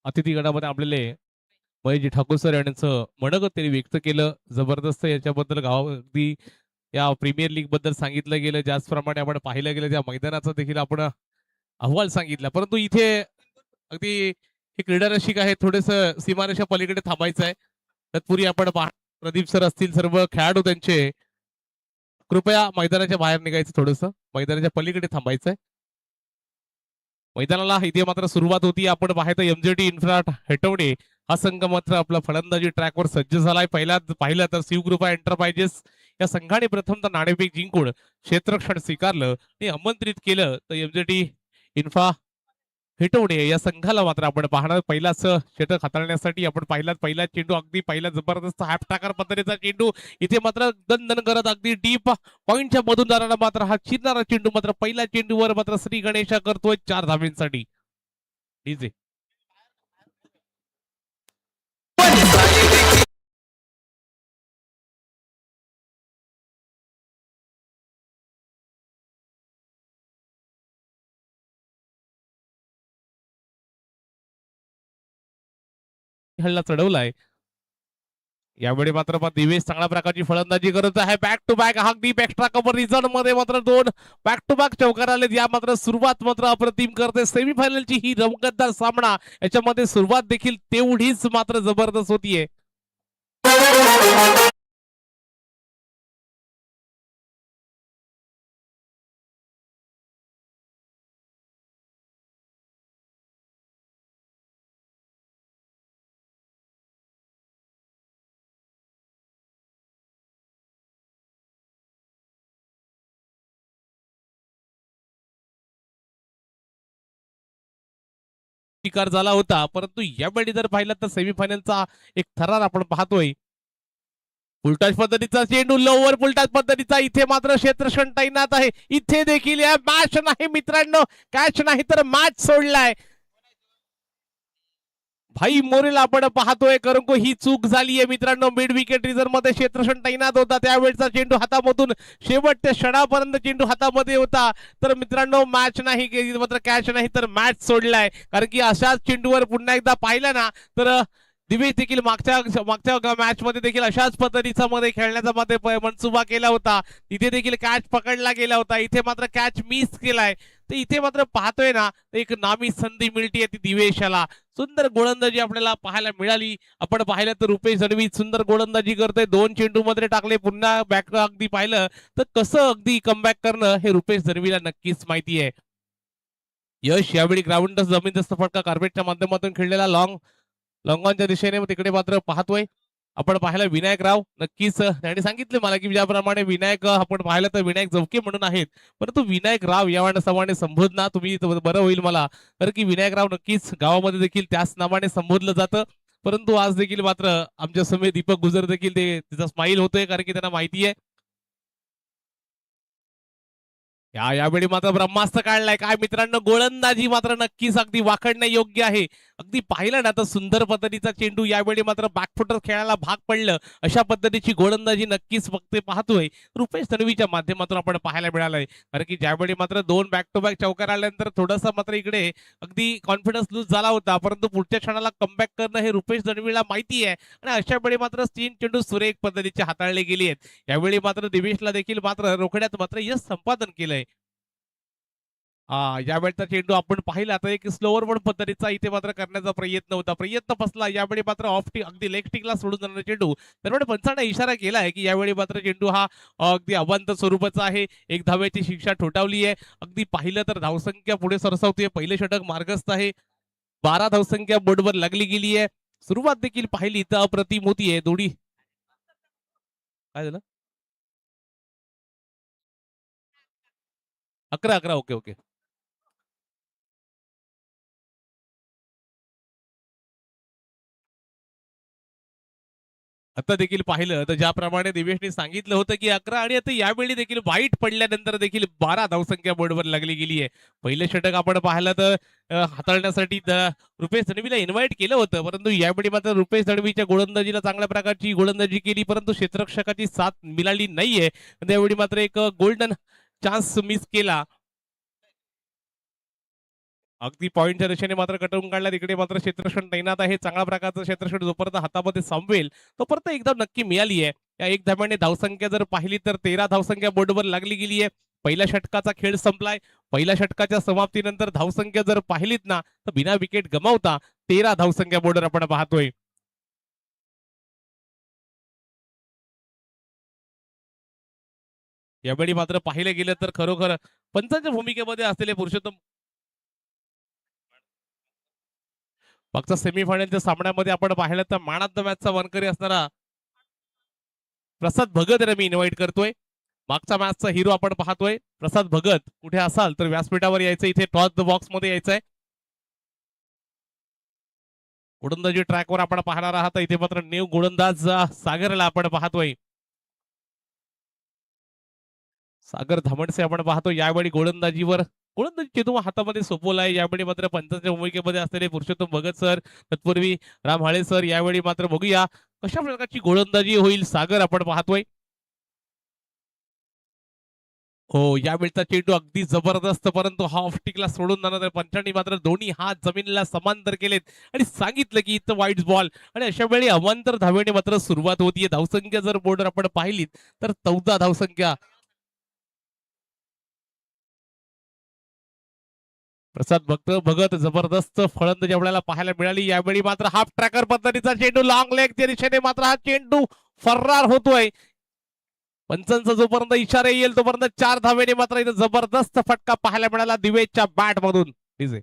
अतिथी गटामध्ये आपल्याला महेशजी ठाकूर सर यांचं मनोगत त्यांनी व्यक्त केलं. जबरदस्त याच्याबद्दल गाव अगदी या प्रीमियर लीग बद्दल सांगितलं गेलं. ज्याचप्रमाणे आपण पाहिलं गेलं त्या मैदानाचा देखील आपण अहवाल सांगितला. परंतु इथे अगदी हे क्रीडा रसिक आहे, थोडेस सीमारेषा पलीकडे थांबायचं आहे. तत्पूर्वी आपण प्रदीप सर असतील, सर्व खेळाडू त्यांचे कृपया मैदानाच्या बाहेर निघायचं, थोडस मैदानाच्या पलीकडे थांबायचंय. मैदानाला इथे मात्र सुरुवात होती. आपण पाहतो एमजेटी इन्फ्रा हेटवणे हा संघ मात्र आपला फलंदाजी ट्रॅकवर सज्ज झालाय. पाहिलं तर शिवकृपा एंटरप्राइजेस या संघाने प्रथमतः नाणेफेक जिंकून क्षेत्ररक्षण स्वीकारलं आणि आमंत्रित केलं. तर एमजेटी इन्फ्रा हेटवणे या संघाला मात्र आपण पाहणार पहिलाच षटक हाताळण्यासाठी आपण पहिला चेंडू, अगदी पहिला जबरदस्त हॅप टाकर पद्धतीचा चेंडू इथे मात्र दन करत अगदी डीप पॉइंटच्या मधून जाणारा मात्र हा चिरणारा चेंडू मात्र पहिल्या चेंडूवर मात्र श्री गणेशा करतोय 4 धावांसाठी. डीजे हल्ला चढवलाय. यावेळी मात्र दिवेश चांगल्या प्रकारची फलंदाजी करत आहे. बॅक टू बॅक अगदी एक्स्ट्रा कव्हर रिझल्ट मध्ये मात्र 2 बॅक टू बॅक चौकार आले. या मात्र सुरुवात मात्र अप्रतिम करते. सेमीफायनलची ही रंगतदार सामना याच्यामध्ये सुरुवात देखील तेवढीच मात्र जबरदस्त होतीये. शिकार झाला होता, परंतु यावेळी जर पाहिलं तर सेमीफायनलचा एक थरार आपण पाहतोय. फुलटॉस पद्धतीचा चेंडू, लोवर फुलटॉस पद्धतीचा इथे मात्र क्षेत्ररक्षण तैनात आहे. इथे देखील या मॅच नाही मित्रांनो, कॅच नाही तर मॅच सोडलाय. भाई मोरेला आपण पाहतोय, कारण ही चूक झाली आहे मित्रांनो. मिड विकेट रिझर्व मध्ये क्षेत्ररक्षण तैनात होता, त्यावेळेचा चेंडू हातामधून शेवटच्या क्षणापर्यंत चेंडू हातामध्ये होता. तर मित्रांनो मॅच नाही मात्र कॅच नाही तर मॅच सोडलाय. कारण की अशाच चेंडूवर पुन्हा एकदा पाहिलं ना तर दिवेश देखील मागच्या मॅच मध्ये देखील अशाच पद्धतीचा मध्ये खेळण्याचा मध्ये मनसुबा केला होता. तिथे देखील कॅच पकडला गेला होता, इथे मात्र कॅच मिस केलाय. तर इथे मात्र पाहतोय ना एक नामी संधी मिळते ती दिवेशाला. सुंदर गोलंदाजी आपल्याला पाहायला मिळाली. आपण पाहिलं तर रुपेश जणवी सुंदर गोलंदाजी करतोय. 2 चेंडू मध्ये टाकले, पुन्हा बॅक अगदी पाहिलं तर कसं अगदी कमबॅक करणं हे रुपेश जणवीला नक्कीच माहिती आहे. यश यावेळी ग्राउंड जमीनदस्त फटका कार्पेटच्या माध्यमातून खेळलेला लॉंगॉनच्या दिशेने तिकडे मात्र पाहतोय. आपण पाहिलं विनायक राव, नक्कीच त्यांनी सांगितले मला की ज्याप्रमाणे विनायक आपण पाहिलं तर विनायक जवके म्हणून आहेत, परंतु विनायक राव या नावाने संबोधना तुम्ही बरं होईल मला. कारण की विनायक राव नक्कीच गावामध्ये देखील त्याच नावाने संबोधलं जातं. परंतु आज देखील मात्र आमच्या समोर दीपक गुजर देखील तिचा स्माईल होतोय, कारण की त्यांना माहिती आहे यावेळी मात्र ब्रह्मास्त्र काढलाय. काय मित्रांनो, गोलंदाजी मात्र नक्कीच अगदी वाकडणे योग्य आहे. अगदी पाहिलं ना तर सुंदर पद्धतीचा चेंडू यावेळी मात्र बॅकफुटर खेळायला भाग पडलं. अशा पद्धतीची गोलंदाजी नक्कीच फक्त पाहतोय रुपेश तन्वीच्या माध्यमातून आपण पाहायला मिळालंय. कारण की ज्यावेळी मात्र 2 बॅक टू बॅक चौकार आल्यानंतर थोडासा मात्र इकडे अगदी कॉन्फिडन्स लूज झाला होता, परंतु पुढच्या क्षणाला कमबॅक करणं हे रुपेश तन्वीला माहिती आहे. आणि अशा वेळी मात्र 3 चेंडू सुरेख पद्धतीचे हाताळले गेले आहेत. यावेळी मात्र दिवेशला देखील मात्र रोखण्यात मात्र यश संपादन केलंय. यावेळेचा चेंडू आपण पाहिला आता एक स्लोअर पण पद्धतीचा इथे मात्र करण्याचा प्रयत्न होता, प्रयत्न फसला. यावेळी मात्र ऑफ टी अगदी लेग टिकला सोडून जाणारा चेंडू. त्यामुळे पंचांना इशारा केला आहे की यावेळी मात्र चेंडू हा अगदी अवांत स्वरूपाचा आहे. 1 धावेची शिक्षा ठोठावली आहे. अगदी पाहिलं तर धावसंख्या पुढे सरसावते. पहिले षटक मार्गस्थ आहे. 12 धावसंख्या बोर्डवर लागली गेली आहे. सुरुवात देखील पाहिली तर अप्रतिम होतीये. दोन्ही काय झालं, 11 ओके ओके. आता देखील पाहिलं तर ज्याप्रमाणे दिवेशने सांगितलं होतं की 11 आणि आता यावेळी देखील वाईट पडल्यानंतर देखील 12 धावसंख्या बोर्डवर लागली गेली आहे. पहिले षटक आपण पाहिलं तर हाताळण्यासाठी रुपेश दणवीला इन्व्हाइट केलं होतं, परंतु यावेळी मात्र रुपेश दणवीच्या गोलंदाजीला चांगल्या प्रकारची गोलंदाजी केली, परंतु क्षेत्ररक्षकाची साथ मिळाली नाहीये. त्यावेळी मात्र एक गोल्डन चान्स मिस केला. अगदी पॉईंटच्या दिशेने मात्र कटवून काढला. तिकडे मात्र क्षेत्ररक्षण तैनात आहे. चांगल्या प्रकारचं क्षेत्ररक्षण जोपर्यंत हातामध्ये संपवेल तोपर्यंत एकदम नक्की मिळाली आहे. या एक धाब्याने धावसंख्या जर पाहिली तर 13 धावसंख्या बोर्डवर लागली गेली आहे. पहिल्या षटकाचा खेळ संपलाय. पहिल्या षटकाच्या समाप्तीनंतर धावसंख्या जर पाहिलीत ना तर बिना विकेट गमावता 13 धावसंख्या बोर्डवर आपण पाहतोय. यावेळी मात्र पाहिलं गेलं तर खरोखर पंचांच्या भूमिकेमध्ये असलेले पुरुषोत्तम मागच्या सेमीफायनलच्या सामन्यामध्ये आपण पाहिलं तर मॅन ऑफ द मॅचचा वनकरी असणारा प्रसाद भगत यांना मी इन्व्हाइट करतोय. मागच्या मॅचचा हिरो आपण पाहतोय. प्रसाद भगत कुठे असाल तर व्यासपीठावर यायचं, इथे टॉस द बॉक्स मध्ये यायचंय. गोलंदाजी ट्रॅकवर आपण पाहणार आहात. इथे मात्र न्यू गोलंदाज सागरला आपण पाहतोय. सागर धामणसे आपण पाहतो यावेळी गोलंदाजीवर गोलंदाजी चेतू हातामध्ये सोपवलाय. यावेळी मात्र पंचांच्या भूमिकेमध्ये असलेले पुरुषोत्तम भगत सर, तत्पूर्वी राम हाळे सर. यावेळी मात्र बघूया कशा प्रकारची गोलंदाजी होईल. सागर आपण पाहतोय. हो, यावेळचा चेंडू अगदी जबरदस्त, परंतु हा ऑफस्टिकला सोडून जाणार. पंचांनी मात्र दोन्ही हात जमिनीला समांतर केलेत आणि सांगितलं की इथं वाईट बॉल. आणि अशा वेळी अवांतर धावेने मात्र सुरुवात होतीये. धावसंख्या जर बोर्डवर आपण पाहिलीत तर 14 धावसंख्या. प्रसाद भगत जबरदस्त फलंदाजी आपल्याला पाहायला मिळाली. यावेळी मात्र हाफ ट्रॅकर पद्धतीचा चेंडू लॉंग लेगच्या दिशेने मात्र हा चेंडू फर्रार होतोय. पंचांचा जोपर्यंत इशारा येईल तोपर्यंत 4 धावेने मात्र इथं जबरदस्त फटका पाहायला मिळाला दिवेशच्या बॅट मधून. डीजे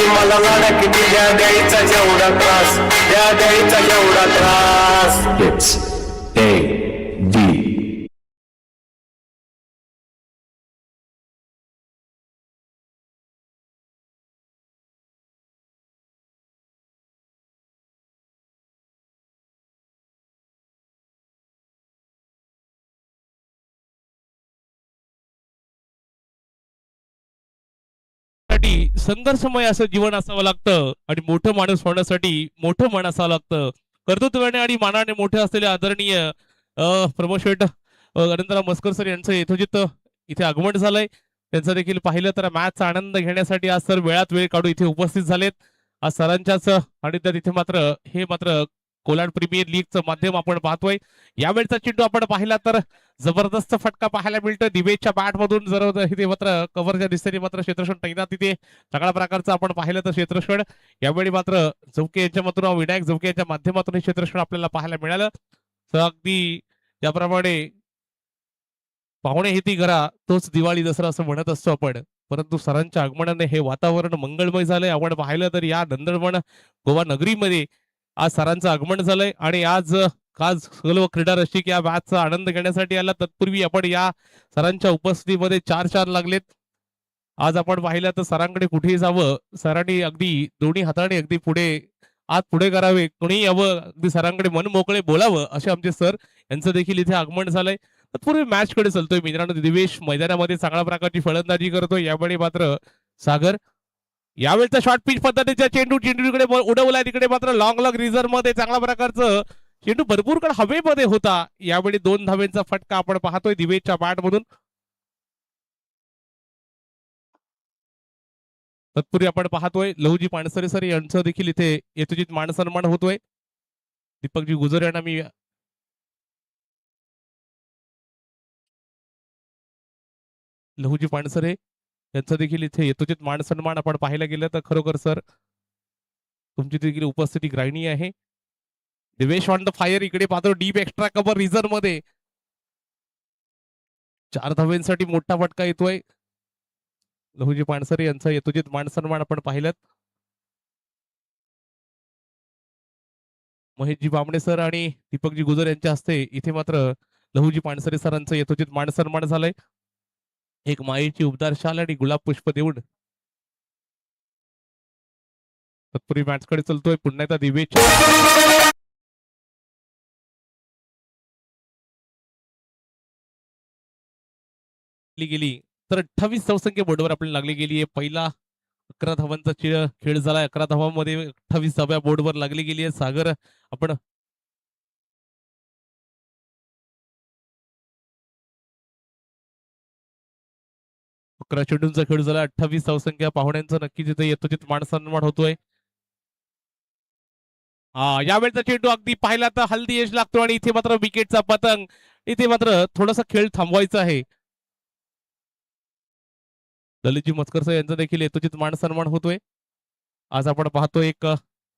मला लाडा किती द्या द्यायचा जेवढा त्रास, द्या द्यायचा जेवढा त्रास. It's A D. संघर्षमय असं जीवन असावं लागतं आणि मोठं माणूस होण्यासाठी मोठं मन असावं लागतं. कर्तृत्वाने आणि मानाने मोठे असलेले आदरणीय प्रमोद शेठ अनंतराव मस्कर सर यांचं यथोचित इथे आगमन झालंय. त्यांचं देखील पाहिलं तर मॅचचा आनंद घेण्यासाठी आज सर वेळात वेळ काढून इथे उपस्थित झालेत. आज सरांच्याच आणि तिथे मात्र हे मात्र कोलाड प्रीमियर लीगचं माध्यम आपण पाहतोय. यावेळचा चेंडू आपण पाहिला तर जबरदस्त फटका पाहायला मिळतो दिवेशच्या बॅट मधून. जर इथे मात्र कव्हरच्या दिशेने मात्र क्षेत्ररक्षण तैनात तिथे चांगल्या प्रकारचं आपण पाहिलं तर क्षेत्ररक्षण. यावेळी मात्र जवके यांच्या माध्यमातून विनायक जवके यांच्या माध्यमातून हे क्षेत्ररक्षण आपल्याला पाहायला मिळालं. तर अगदी त्याप्रमाणे पाहुणे हेती घरा तोच दिवाळी दसरा असं म्हणत असतो आपण. परंतु सरांच्या आगमनाने हे वातावरण मंगळमय झालंय. आपण पाहिलं तर या नंदनवन गोवा नगरीमध्ये आज सरांचं आगमन झालंय आणि आज सर्व क्रीडा रसिक या मॅचचा आनंद घेण्यासाठी आला. तत्पूर्वी आपण या सरांच्या उपस्थितीमध्ये 4 लागलेत. आज आपण पाहिलं तर सरांकडे कुठेही जावं, सरांनी अगदी दोन्ही हाताने अगदी पुढे करावे, कोणी यावं, अगदी सरांकडे मन मोकळे बोलावं असे आमचे सर यांचं देखील इथे आगमन झालंय. तत्पूर्वी मॅच कडे चलतोय मित्रांनो. दिवेश मैदानामध्ये चांगल्या प्रकारची फलंदाजी करतोय. यावेळी मात्र सागर यावेळेचा शॉर्ट पिच पद्धतीचा चेंडूकडे उडवलाय. तिकडे मात्र लॉंग रिझर्व्ह मध्ये चांगल्या प्रकारचं चेंडू भरपूर काळ हवेमध्ये होता. यावेळी 2 धावेंचा फटका आपण पाहतोय दिवेशच्या बॅट मधून. तत्पूर्वी आपण पाहतोय लहुजी पाणसरे सर यांचं देखील इथे यथोचित मान सन्मान होतोय. दीपकजी गुजर यांना मी लहुजी पाणसरे यांचं देखील इथे यथोचित मान सन्मान आपण पाहायला गेलं तर खरोखर सर तुमची देखील उपस्थिती ग्राह्य आहे. Divesh on the fire. इकडे पाहतो डीप एक्स्ट्रा कव्हर रिझर्व मध्ये 4 धावांसाठी मोठा फटका येतोय. लहुजी पानसरे यांचा यथोचित मान सन्मान आपण पाहिलं. महेशजी बामणे सर आणि दीपकजी गुजर यांच्या हस्ते इथे मात्र लहुजी पानसरे सरांचं यथोचित मान सन्मान झालंय. एक मायेची उबदार शाल आणि गुलाब पुष्प देऊन तत्पूर्वी मॅच कडे चलतोय पुन्हा एकदा दिवेश. गेली तर 28 धावसंख्या बोर्डवर आपल्याला लागली गेली आहे. पहिला 11 धावांचा खेळ झालाय. 11 धावांमध्ये 28 धाव्या बोर्डवर लागली गेली आहे. सागर आपण अकरा चेंडूंचा खेळ झाला. 28 धावसंख्या पाहुण्यांचा नक्कीच इथे यथोचित मान सन्मान होतोय. यावेळेचा चेंडू अगदी पाहिला तर हल्दी यश लागतो आणि इथे मात्र विकेटचा पतंग. इथे मात्र थोडासा खेळ थांबवायचा आहे. ललितजी मस्कर सर यांचा देखील यथोचित मान सन्मान होतोय. आज आपण पाहतो एक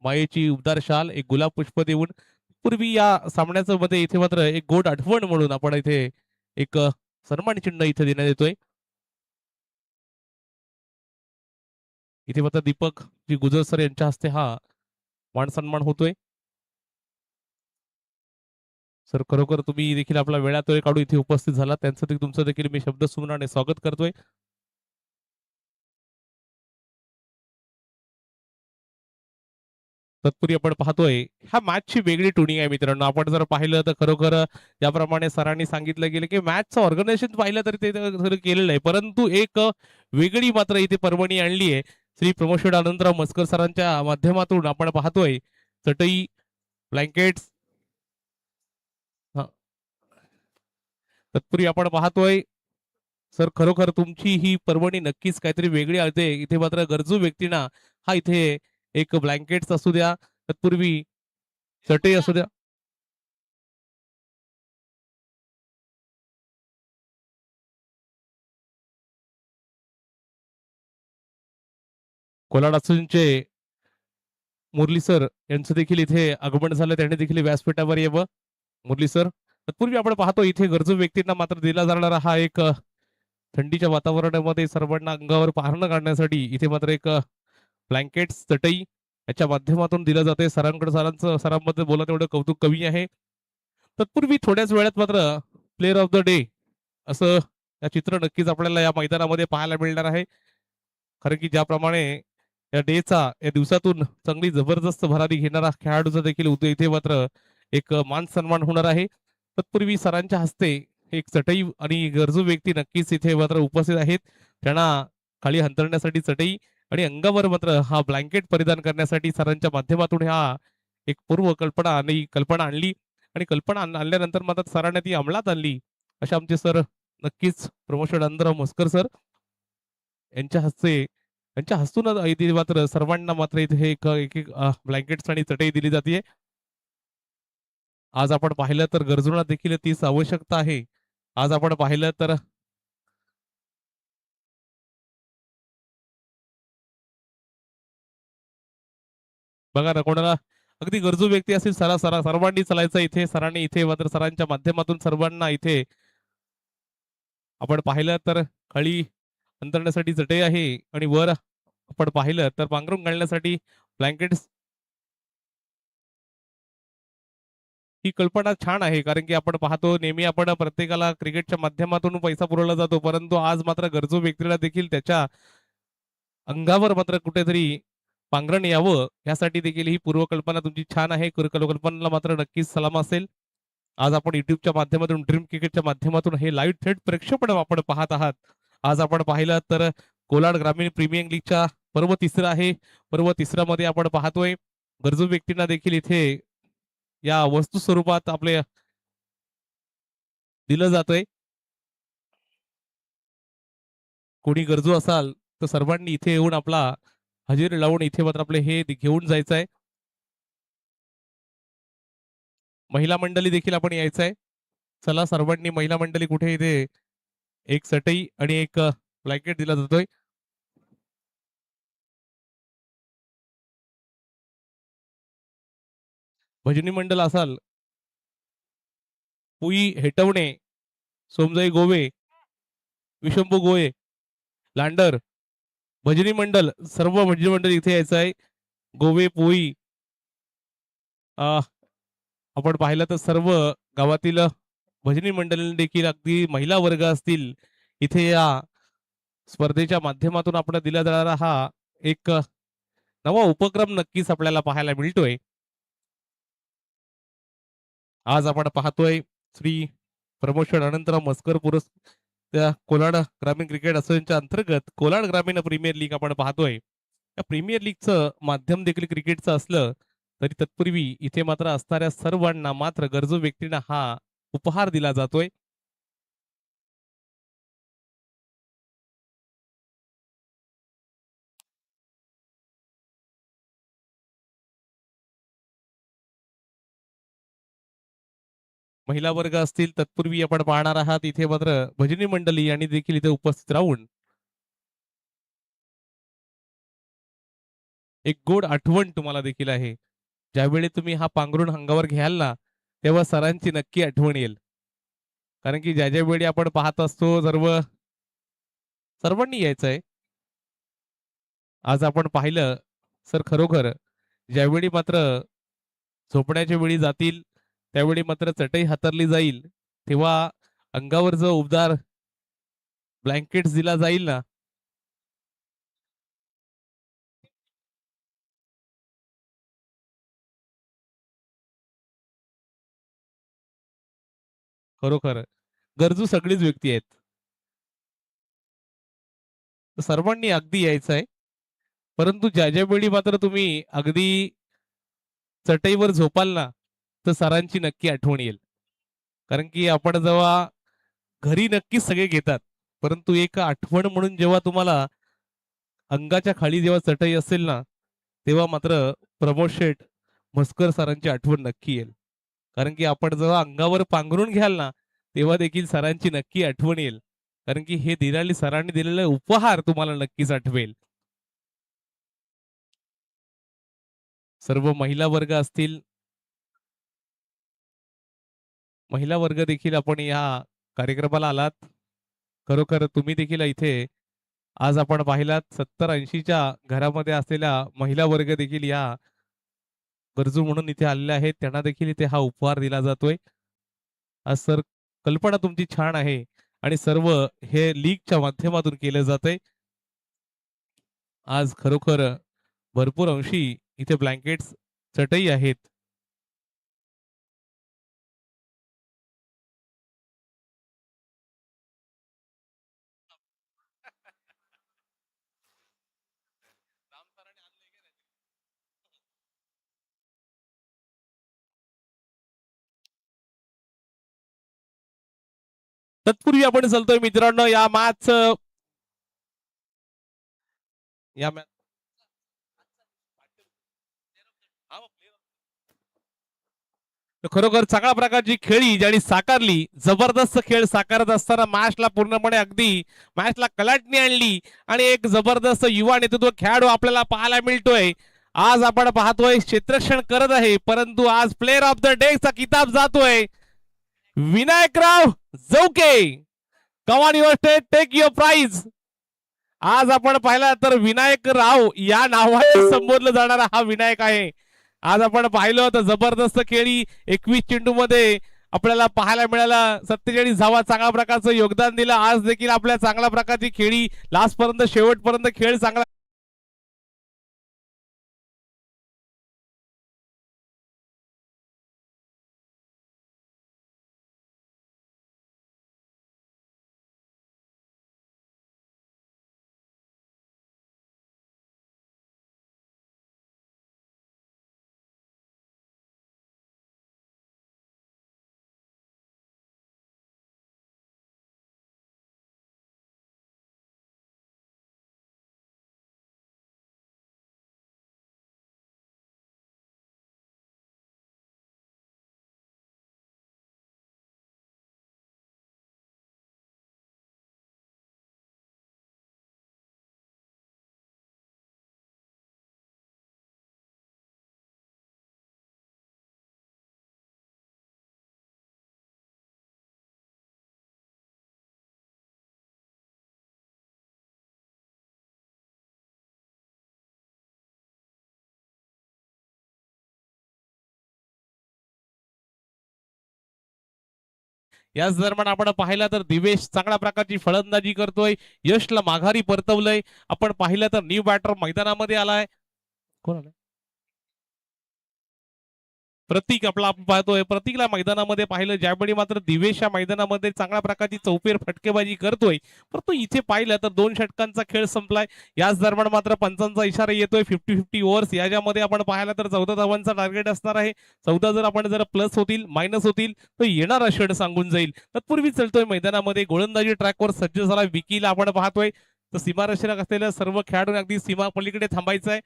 मायेची उबदार शाल, एक गुलाब पुष्प देऊन पूर्वी या सामन्याचं मध्ये इथे मात्र एक गोड आठवण म्हणून आपण इथे एक सन्मान चिन्ह इथे देण्यात येतोय. इथे मात्र दीपक जी गुजर सर यांच्या हस्ते हा मान सन्मान होतोय. सर खरोखर तुम्ही देखील आपला वेळात वेळ काढून इथे उपस्थित झाला, त्यांचं तुमचं देखील मी शब्द सुमनाने स्वागत करतोय. तत्पूर्वी आपण पाहतोय ह्या मॅचची वेगळी ट्युनिंग आहे मित्रांनो. आपण जर पाहिलं तर खरोखर ज्याप्रमाणे सरांनी सांगितलं गेलं की मॅचचं ऑर्गनायझेशन पाहिलं तरी ते केलेलं आहे, परंतु एक वेगळी मात्र इथे पर्वणी आणली आहे. श्री प्रमोद अनंतराव मस्कर सरांच्या माध्यमातून आपण पाहतोय चटई, ब्लँकेट्स. तत्पूर्वी आपण पाहतोय सर खरोखर तुमची ही पर्वणी नक्कीच काहीतरी वेगळी आहे. इथे मात्र गरजू व्यक्तींना हा इथे एक ब्लँकेट्स असू द्या, तत्पूर्वी चटई असू द्या. कोलाड असूनचे मुरली सर यांचं देखील इथे आगमन झालं, त्यांनी देखील व्यासपीठावर यावं. मुरली सर. तत्पूर्वी आपण पाहतो इथे गरजू व्यक्तींना मात्र दिला जाणारा हा एक थंडीच्या वातावरणामध्ये सर्वांना अंगावर पाहणं काढण्यासाठी इथे मात्र एक ब्लँकेट्स, चटई याच्या माध्यमातून दिलं जाते. सरांबद्दल बोला तेवढं कौतुक कमी आहे. तत्पूर्वी थोड्याच वेळात मात्र प्लेअर ऑफ द डे असं या चित्र नक्कीच आपल्याला या मैदानामध्ये पाहायला मिळणार आहे. कारण की ज्याप्रमाणे या डेचा या दिवसातून चांगली जबरदस्त भरारी घेणारा खेळाडूचा देखील इथे मात्र एक मान सन्मान होणार आहे. तत्पूर्वी सरांच्या हस्ते एक चटई आणि गरजू व्यक्ती नक्कीच इथे मात्र उपस्थित आहेत, त्यांना खाली हंतरण्यासाठी चटई आणि अंगावर मात्र हा ब्लँकेट परिधान करण्यासाठी सरांच्या माध्यमातून हा एक पूर्व कल्पना आणली आणि कल्पना आणल्यानंतर मात्र सरांनी ती अंमलात आणली. अशा आमचे सर नक्कीच प्रमोद अनंतराव मस्कर सर यांच्या हस्ते यांच्या हस्तून इथे मात्र सर्वांना मात्र इथे एक एक ब्लँकेट्स आणि चटई दिली जाते. आज आपण पाहिलं तर गरजूंना देखील तीच आवश्यकता आहे. आज आपण पाहिलं तर बघा ना, कोणाला अगदी गरजू व्यक्ती असेल सर्वांनी चालायचं इथे. सरांनी इथे मात्र सरांच्या माध्यमातून सर्वांना इथे आपण पाहिलं तर खाली अंतरण्यासाठी चटई आहे आणि वर आपण पाहिलं तर पांघरून घालण्यासाठी ब्लँकेट्स. ही कल्पना छान आहे, कारण की आपण पाहतो नेहमी आपण प्रत्येकाला क्रिकेटच्या माध्यमातून पैसा पुरवला जातो, परंतु आज मात्र गरजू व्यक्तीला देखील त्याच्या अंगावर मात्र कुठेतरी पांघरण यावं यासाठी देखील ही पूर्वकल्पना तुमची छान आहे. कल्पनेला मात्र नक्कीच सलाम असेल. आज आपण युट्यूबच्या माध्यमातून ड्रीम क्रिकेटच्या माध्यमातून हे लाईव्ह थेट प्रेक्षेपण आपण पाहत आहात. आज आपण पाहिलं तर कोलाड ग्रामीण प्रीमियर लीगच्या पर्व तिसरा आहे. पर्व तिसरा मध्ये आपण पाहतोय गरजू व्यक्तींना देखील इथे या वस्तू स्वरूपात आपले दिलं जातंय. कोणी गरजू असाल तर सर्वांनी इथे येऊन आपला हजेरी लावून इथे मात्र आपले हे घेऊन जायचं आहे. महिला मंडळी देखील आपण यायचं आहे. चला सर्वांनी महिला मंडळी कुठे इथे एक चटई आणि एक ब्लँकेट दिला जातोय. भजनी मंडल असाल, पुई हेटवणे, सोमजाई गोवे, विशंभू गोये, लांडर, भजनी मंडल, सर्व भजनी मंडळ इथे यायचं आहे. गोवे पोई आपण पाहिलं तर सर्व गावातील भजनी मंडळींनी देखील अगदी महिला वर्ग असतील इथे या स्पर्धेच्या माध्यमातून आपल्याला दिला जाणारा हा एक नवा उपक्रम नक्कीच आपल्याला पाहायला मिळतोय. आज आपण पाहतोय श्री प्रमोशन अनंतराव मस्कर त्या कोलाड ग्रामीण क्रिकेट असोसिएशनच्या अंतर्गत कोलाड ग्रामीण प्रीमियर लीग आपण पाहतोय. या प्रीमियर लीगचं माध्यम देखील क्रिकेटचं असलं तरी तत्पूर्वी इथे मात्र असणाऱ्या सर्वांना मात्र गरजू व्यक्तींना हा उपहार दिला जातोय. महिला वर्ग असतील तत्पूर्वी आपण पाहणार आहात इथे मात्र भजनी मंडळी आणि देखील इथे उपस्थित राहून एक गोड आठवण तुम्हाला देखील आहे. ज्यावेळी तुम्ही हा पांघरून अंगावर घ्याल ना तेव्हा सरांची नक्की आठवण येईल. कारण की ज्या ज्या वेळी आपण पाहत असतो सर्वांनी यायचंय. आज आपण पाहिलं सर खरोखर ज्यावेळी मात्र झोपण्याच्या वेळी जातील त्यावेळी मात्र चटई हातरली जाईल तेव्हा अंगावर जो उबदार ब्लँकेट दिला जाईल ना खरोखर गरजू सगळीच व्यक्ती आहेत. तर सर्वांनी अगदी यायचं आहे. परंतु ज्या ज्या वेळी मात्र तुम्ही अगदी चटईवर झोपाल ना तर सरांची नक्की आठवण येईल. कारण की आपण जेव्हा घरी नक्कीच सगळे घेतात परंतु एक आठवण म्हणून जेव्हा तुम्हाला अंगाच्या खाली जेव्हा चटई असेल ना तेव्हा मात्र प्रमोद शेठ म्हस्कर सरांची आठवण नक्की येईल. कारण की आपण जेव्हा अंगावर पांघरून घ्याल ना तेव्हा देखील सरांची नक्की आठवण येईल. कारण की हे दिराली सरांनी दिलेला उपहार तुम्हाला नक्कीच आठवेल. सर्व महिला वर्ग असतील, महिला वर्ग देखील आपण या कार्यक्रमाला आलात. खरोखर तुम्ही देखील इथे आज आपण पाहिलात 70-80च्या घरामध्ये असलेल्या महिला वर्ग देखील या गरजू म्हणून इथे आलेले आहेत. त्यांना देखील इथे हा उपहार दिला जातोय. आज सर कल्पना तुमची छान आहे आणि सर्व हे लीगच्या माध्यमातून केलं जातंय. आज खरोखर भरपूर अंशी इथे ब्लँकेट्स चटई आहेत. तत्पूर्वी आपण चालतोय मित्रांनो या मॅच खरोखर चांगल्या प्रकारची खेळी ज्यांनी साकारली जबरदस्त खेळ साकारत असताना मॅचला पूर्णपणे अगदी मॅचला कलाटणी आणली आणि एक जबरदस्त युवा नेतृत्व खेळाडू आपल्याला पाहायला मिळतोय. आज आपण पाहतोय क्षेत्ररक्षण करत आहे परंतु आज प्लेअर ऑफ द डे चा किताब जातोय विनायकराव जौके. Come on your state take your prize. आज आपण पाहिला तर विनायक राव या नावाने संबोधलं जाणारा हा विनायक आहे. आज आपण पाहिलं तर जबरदस्त खेळी 21 चेंडू मध्ये आपल्याला पाहायला मिळाला 47 धावा चांगल्या प्रकारचं योगदान दिलं. आज देखील आपल्या चांगल्या प्रकारची खेळी लास्ट पर्यंत शेवटपर्यंत खेळ चांगला याच दरम्यान आपण पाहिलं तर दिवेश चांगल्या प्रकारची फलंदाजी करतोय, यशला माघारी परतवलंय. आपण पाहिलं तर न्यू बॅटर मैदानामध्ये आलाय. कोण आलाय? प्रतीक आपला आपण पाहतोय. प्रतीकला मैदानामध्ये पाहिलं, ज्यावेळी मात्र दिवेश या मैदानामध्ये चांगल्या प्रकारची चौफेर फटकेबाजी करतोय, परंतु इथे पाहिलं तर 2 षटकांचा खेळ संपलाय. याच दरम्यान मात्र पंचांचा इशारा येतोय 50-50 ओव्हर्स. याच्यामध्ये आपण पाहिलं तर 14 धावांचा टार्गेट असणार आहे. 14 जर प्लस होतील मायनस होतील तर येणारा षट सांगून जाईल. तत्पूर्वी चलतोय मैदानामध्ये गोलंदाजी ट्रॅकवर सज्ज झाला विकीला आपण पाहतोय. तर सीमारक्षक असलेल्या सर्व खेळाडूंनी अगदी सीमा पलीकडे थांबायचं आहे.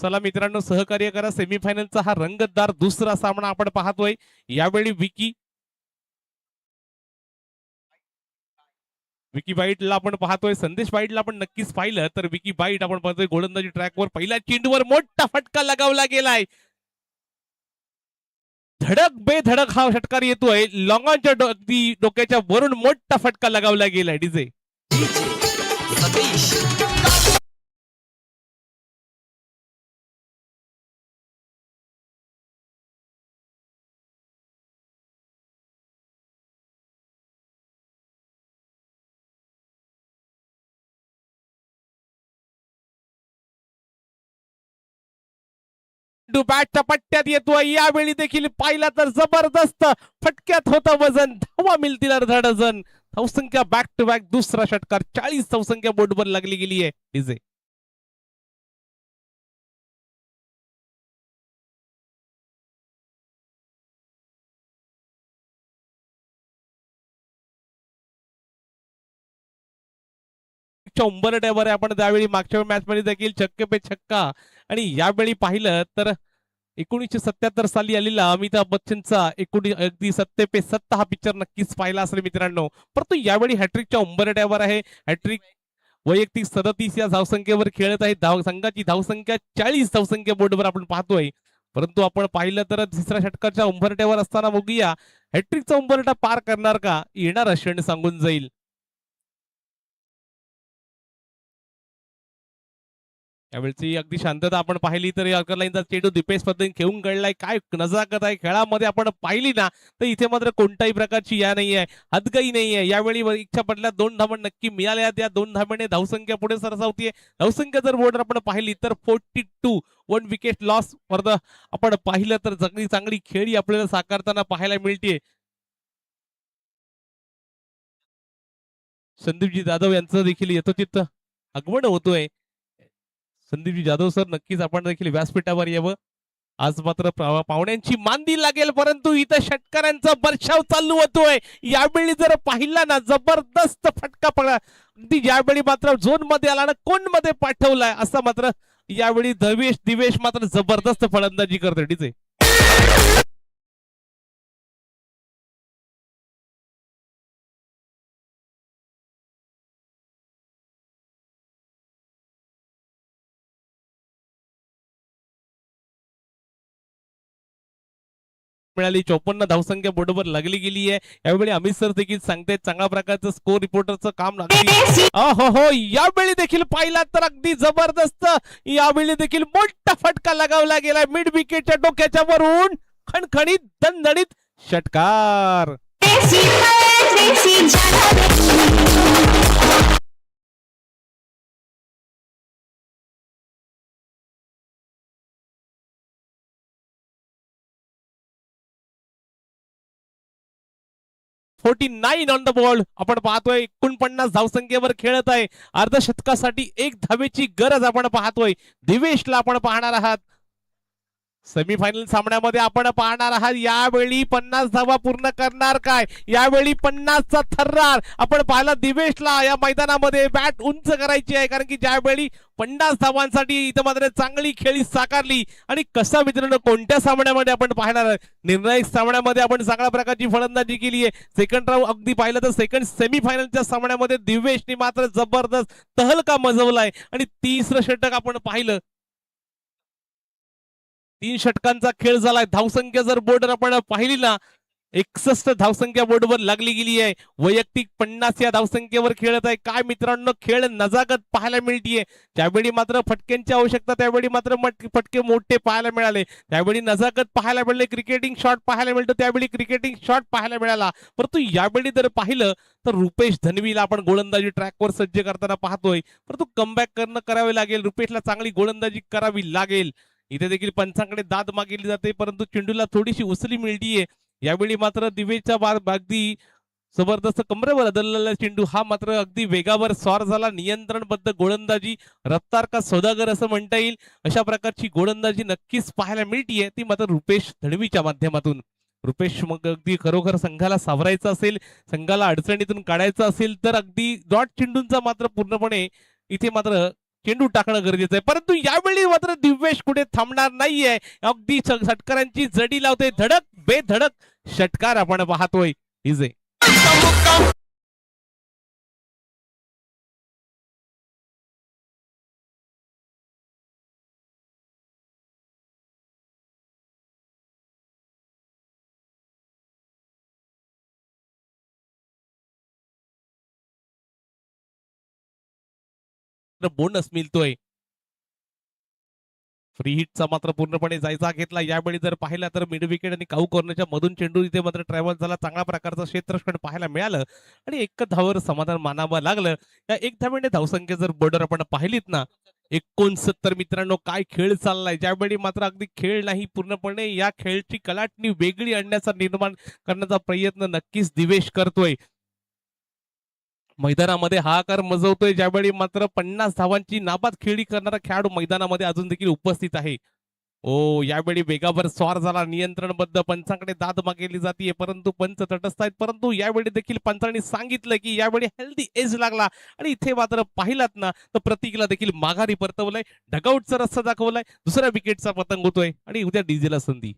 चला मित्रांनो, सहकार्य करा. सेमीफायनलचा हा रंगतदार दुसरा सामना आपण पाहतोय. यावेळी विकी बाईटला आपण पाहतोय. संदेश बाईटला आपण नक्कीच पाहिलं तर विकी बाईट आपण पाहतोय गोलंदाजी ट्रॅकवर. पहिल्या चेंडूवर मोठा फटका लगावला गेलाय. धडक बेधडक हा षटकार येतोय. लॉंगांच्या अगदी डोक्याच्या वरून मोठा फटका लगावला गेलाय. डीजे बॅटच्या पट्ट्यात येतोय. यावेळी देखील पाहिला तर जबरदस्त फटक्यात होतं वजन. धावा मिळतील अर्धा डझन. धावसंख्या बॅक टू बॅक दुसरा षटकार. 40 धावसंख्या बोर्डवर लागली गेली आहे. डीजे उंबरट्यावर आपण त्यावेळी मागच्या मॅच मध्ये देखील छक्के पे छक्का, आणि यावेळी पाहिलं तर 1977 साली आलेला अमिताभ बच्चनचा अगदी सत्ते पे सत्ता हा पिक्चर नक्कीच पाहिला असेल मित्रांनो. परंतु यावेळी हॅट्रिकच्या उंबरट्यावर आहे. हॅट्रिक वैयक्तिक 37 या धावसंख्येवर खेळत आहे. संघाची धावसंख्या 40 धावसंख्या बोर्डवर आपण पाहतोय. परंतु आपण पाहिलं तर तिसऱ्या षटकाच्या उंबरट्यावर असताना बघूया हॅट्रिकचा उंबरटा पार करणार का, येणारा क्षण सांगून जाईल. यावेळची अगदी शांतता आपण पाहिली तर यॉर्कर लाईनचा चेंडू दीपेश पद्धतीने खेळून गळलाय. काय नजाकत आहे खेळामध्ये आपण पाहिली ना, तर इथे मात्र कोणत्याही प्रकारची या नाहीये, हदगई नाहीये. यावेळी इच्छा पडल्या 2 धावा नक्की मिळाल्या. त्या 2 धावांनी धावसंख्या पुढे सरसावतीये. धावसंख्या जर बोर्डर आपण पाहिली तर 42, 1 विकेट लॉस वर आपण पाहिलं तर चांगली खेळी आपल्याला साकारताना पाहायला मिळते. संदीपजी जाधव यांचं देखील यथोचित आगमन होतोय. संदीपजी जाधव सर, नक्कीच आपण देखील व्यासपीठावर यावं. आज मात्र पाहुण्यांची मांदी लागेल, परंतु इथं षटकारांचा बर्षाव चालू होतोय. यावेळी जर पाहिला ना, जबरदस्त फटका पडला. अगदी ज्यावेळी मात्र झोन मध्ये आला ना, कोण मध्ये पाठवलाय असं मात्र यावेळी दिवेश मात्र जबरदस्त फलंदाजी करतोय. डीजे 54 धावसंख्या बोर्डवर लागली गेली आहे. यावेळी अमित सर देखील सांगतायत चांगल्या प्रकारचं स्कोर रिपोर्टरचं काम अगदी हो यावेळी देखील पाहिला तर अगदी जबरदस्त. यावेळी देखील मोठा फटका लगावला गेला मिड विकेटच्या डोक्याच्या वरून. खणखणीत दणदणीत षटकार. 49 ऑन द बॉल आपण पाहतोय. 49 धावसंख्येवर खेळत आहे. अर्धशतकासाठी 1 धावेची गरज आपण पाहतोय. दिवेशला आपण पाहणार आहात. सेमीफायनल सामन्यामध्ये आपण पाहणार आहात. यावेळी 50 धावा पूर्ण करणार काय, यावेळी 50चा थर्रार आपण पाहिला. दिवेशला या मैदानामध्ये बॅट उंच करायची आहे, कारण की ज्यावेळी 50 धावांसाठी इथं मात्र चांगली खेळी साकारली. आणि कसा मित्रांनो, कोणत्या सामन्यामध्ये आपण पाहणार, निर्णायक सामन्यामध्ये आपण चांगल्या प्रकारची फलंदाजी केली आहे. सेकंड राऊंड अगदी पाहिलं तर सेकंड सेमीफायनलच्या सामन्यामध्ये दिवेशने मात्र जबरदस्त तहलका मजवलाय. आणि तिसरं षटक आपण पाहिलं, 3 षटकांचा खेळ झालाय. धावसंख्या जर बोर्डर आपण पाहिली ना, 61 धावसंख्या बोर्डवर लागली गेली आहे. वैयक्तिक 50 या धावसंख्येवर खेळत आहे. काय मित्रांनो, खेळ नजाकत पाहायला मिळतीये. त्यावेळी मात्र फटक्यांची आवश्यकता, त्यावेळी मात्र फटके मोठे पाहायला मिळाले. त्यावेळी नजाकत पाहायला मिळाले, क्रिकेटिंग शॉट पाहायला मिळतो, त्यावेळी क्रिकेटिंग शॉट पाहायला मिळाला. परंतु यावेळी जर पाहिलं तर रुपेश धनवीला आपण गोलंदाजी ट्रॅकवर सज्ज करताना पाहतोय. परंतु कमबॅक करावे लागेल. रुपेशला चांगली गोलंदाजी करावी लागेल. इथे देखील पंचांकडे दाद मागितली जाते, परंतु चेंडूला थोडीशी उसली मिळतीये. यावेळी मात्र दिवेच्या अगदी जबरदस्त कमरेवर बदललेला चेंडू हा मात्र अगदी वेगावर स्वार झाला. नियंत्रणबद्ध गोलंदाजी, रफ्तार का सौदागर असं म्हणता येईल. अशा प्रकारची गोलंदाजी नक्कीच पाहायला मिळतीये, ती मात्र रुपेश धडवीच्या माध्यमातून. रुपेश मग अगदी खरोखर संघाला सावरायचं असेल, संघाला अडचणीतून काढायचं असेल तर अगदी डॉट चेंडूंचा मात्र पूर्णपणे इथे मात्र चेंडू टाकणं गरजेचं आहे. परंतु यावेळी मात्र दिवेश कुठे थांबणार नाहीये. अगदी षटकारांची जडी लावते. धडक बेधडक षटकार आपण पाहतोय. इजे बोनस मिळतोय. फ्री हिटचा मात्र पूर्णपणे जायचा घेतला. यावेळी जर पाहिला तर मिड विकेट आणि काऊ कॉर्नरच्या मधून चेंडू इथे मात्र ट्रॅव्हल झाला. चांगल्या प्रकारचं क्षेत्ररक्षण पाहायला मिळालं आणि एक धावावर समाधान मानावं लागलं. या एक धावेने धावसंख्या जर बॉर्डर आपण पाहिलीत ना, 69 मित्रांनो, काय खेळ चाललाय. ज्यावेळी मात्र अगदी खेळ नाही, पूर्णपणे या खेळची कलाटणी वेगळी आणण्याचा निर्माण करण्याचा प्रयत्न नक्कीच दिवेश करतोय. मैदानामध्ये हाहाकार मजवतोय. ज्यावेळी मात्र 50 धावांची नाबाद खेळी करणारा खेळाडू मैदानामध्ये अजून देखील उपस्थित आहे. ओ, यावेळी वेगावर स्वार झाला. नियंत्रणबद्ध पंचांकडे दाद मागितली जाते, परंतु पंच तटस्थ आहेत. परंतु यावेळी देखील पंचांनी सांगितलं की यावेळी हेल्दी एज लागला आणि इथे मात्र पाहिलात ना तर प्रतीकला देखील माघारी परतवलंय. डगआउटचा रस्ता दाखवलाय. दुसऱ्या विकेटचा पतंग होतोय आणि उद्या डीजेला संधी.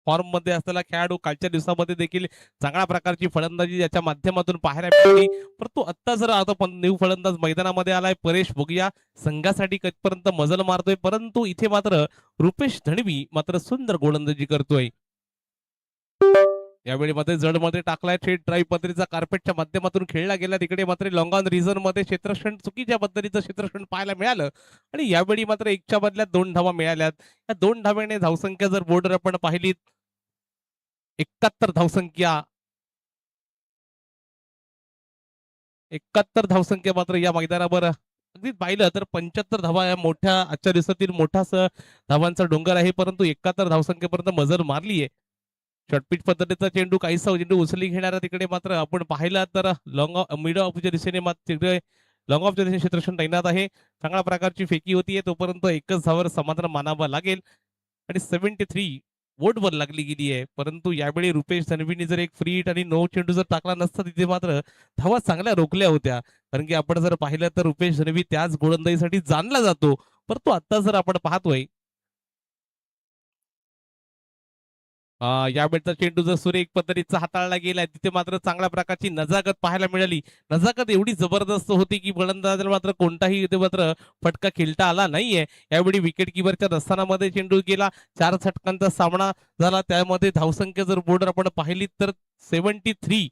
फॉर्म मध्ये असलेला खेळाडू कालच्या दिवसामध्ये देखील चांगल्या प्रकारची फलंदाजी याच्या माध्यमातून पाहायला मिळाली. परंतु आता जर आता न्यू फलंदाज मैदानामध्ये आलाय परेश, बघूया संघासाठी कधीपर्यंत मजल मारतोय. परंतु इथे मात्र रुपेश धणवी मात्र सुंदर गोलंदाजी करतोय. यावेळी मध्ये जड मध्ये टाकलाय. थेट ड्राईव्ह पद्धतीचा कार्पेटच्या माध्यमातून खेळला गेला. तिकडे मात्र लॉंग ऑन रिझन मध्ये क्षेत्ररक्षण, चुकीच्या पद्धतीचं क्षेत्ररक्षण पाहायला मिळालं आणि यावेळी मात्र एकच्या बदल्यात 2 धावा मिळाल्यात. या 2 धाव्याने धावसंख्या जर बोर्डर आपण पाहिली 71 धावसंख्या, 71 धावसंख्या मात्र या मैदानावर अगदी पाहिलं तर 75 धावा या मोठ्या आजच्या दिवसातील मोठा धावांचा डोंगर आहे. परंतु 71 धावसंख्येपर्यंत मजल मारलीये. शॉर्टपिच पद्धतीचा चेंडू काहीसा चेंडू उचली घेणारा तिकडे मात्र आपण पाहिला तर लॉंग मिड ऑफच्या दिशेने मात्र तिकडे लॉंग ऑफच्या दिशेने क्षेत्ररक्षण तैनात आहे. चांगल्या प्रकारची फेकी होतीये. तोपर्यंत एकच धावावर समाधान मानावं लागेल आणि 73 बोर्डवर लागली गेली आहे. परंतु यावेळी रुपेश धनवीने जर एक फ्री हिट आणि नो चेंडू जर टाकला नसता तिथे मात्र धावा चांगल्या रोखल्या होत्या. कारण की आपण जर पाहिलं तर रुपेश धनवी त्याच गोलंदाजीसाठी जाणला जातो. परंतु आता जर आपण पाहतोय यावेळचा चेंडू जर सुरेख पद्धतीचा हाताळला गेलाय, तिथे मात्र चांगल्या प्रकारची नजाकत पाहायला मिळाली. नजाकत एवढी जबरदस्त होती की फलंदाजाला मात्र कोणताही इथे मात्र फटका खेळता आला नाहीये. यावेळी विकेट किपरच्या रस्थानामध्ये चेंडू गेला. 4 षटकांचा सामना झाला. त्यामध्ये धावसंख्या जर बोर्डर आपण पाहिली तर 73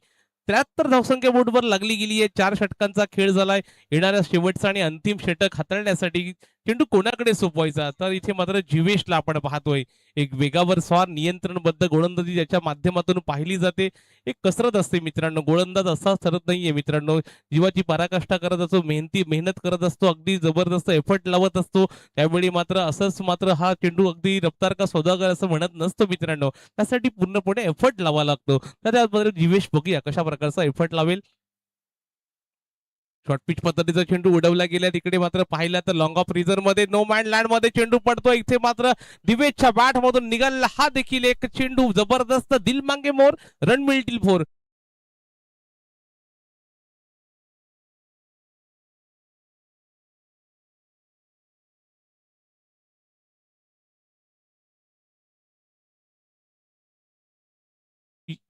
73 धावसंख्या बोर्डवर लागली गेली आहे. 4 षटकांचा खेळ झालाय. येणाऱ्या शेवटचा आणि अंतिम षटक हाताळण्यासाठी चेंडू कोणाकडे सोपवायचा, तर इथे मात्र जीवेशला आपण पाहतोय. एक वेगावर स्वार, नियंत्रणबद्ध गोलंदाजी ज्याच्या माध्यमातून पाहिली जाते. एक कसरत असते मित्रांनो. गोलंदाज असा ठरत नाहीये मित्रांनो. जीवाची पराकाष्ठा करत असतो, मेहनत करत असतो, अगदी जबरदस्त एफर्ट लावत असतो. त्यावेळी मात्र असंच मात्र हा चेंडू अगदी रफ्तार का सौदागर असं म्हणत नसतो मित्रांनो. त्यासाठी पूर्णपणे एफर्ट लावा लागतो. तर त्यामध्ये जीवेश बघूया कशा प्रकारचा एफर्ट लावेल. शॉर्ट पिच पद्धतीचा चेंडू उडवला गेला. तिकडे मात्र पाहिला तर लॉंग ऑफ रिझर्व मध्ये नो मॅन लँड मध्ये चेंडू पडतो. इथे मात्र दिवेशच्या बॅट मधून निघाला हा देखील एक चेंडू जबरदस्त. दिल मांगे मोर, रन मिळतील 4.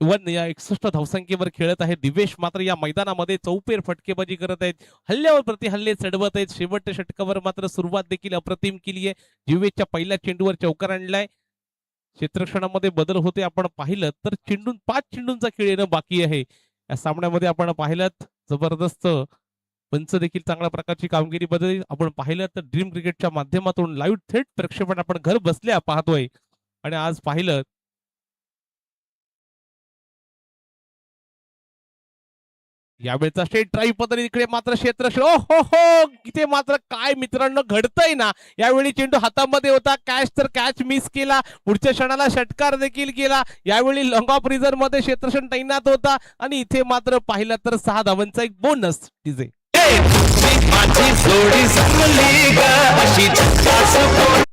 वन या 61 धावसंख्येवर खेळत आहे. दिवेश मात्र या मैदानामध्ये चौफेर फटकेबाजी करत आहेत. हल्ल्यावर प्रतिहल्ले चढवत आहेत. शेवटच्या षटकावर मात्र सुरुवात देखील अप्रतिम केली आहे. दिवेशच्या पहिल्या चेंडूवर चौकार आणलाय. क्षेत्ररक्षणामध्ये बदल होते आपण पाहिलं तर 5 चेंडूंचा खेळ येणं बाकी आहे. या सामन्यामध्ये आपण पाहिलं जबरदस्त पंच देखील चांगल्या प्रकारची कामगिरी बदल आपण पाहिलं तर ड्रीम क्रिकेटच्या माध्यमातून लाईव्ह थेट प्रक्षेपण आपण घर बसल्या पाहतोय. आणि आज पाहिलं यावेळेचा स्ट्रेट ड्राईव्ह पद्धती इकडे मात्र क्षेत्र ओ हो हो इथे मात्र काय मित्रांनो घडतंय ना. यावेळी चेंडू हातामध्ये होता, कॅच तर कॅच मिस केला. पुढच्या क्षणाला षटकार देखील केला. यावेळी लॉंग ऑफ रिझर्व मध्ये क्षेत्रक्षण तैनात होता आणि इथे मात्र पाहिलं तर 6 धावांचा एक बोनस डीजे. माझी जोडी जमली ग अशी झकास.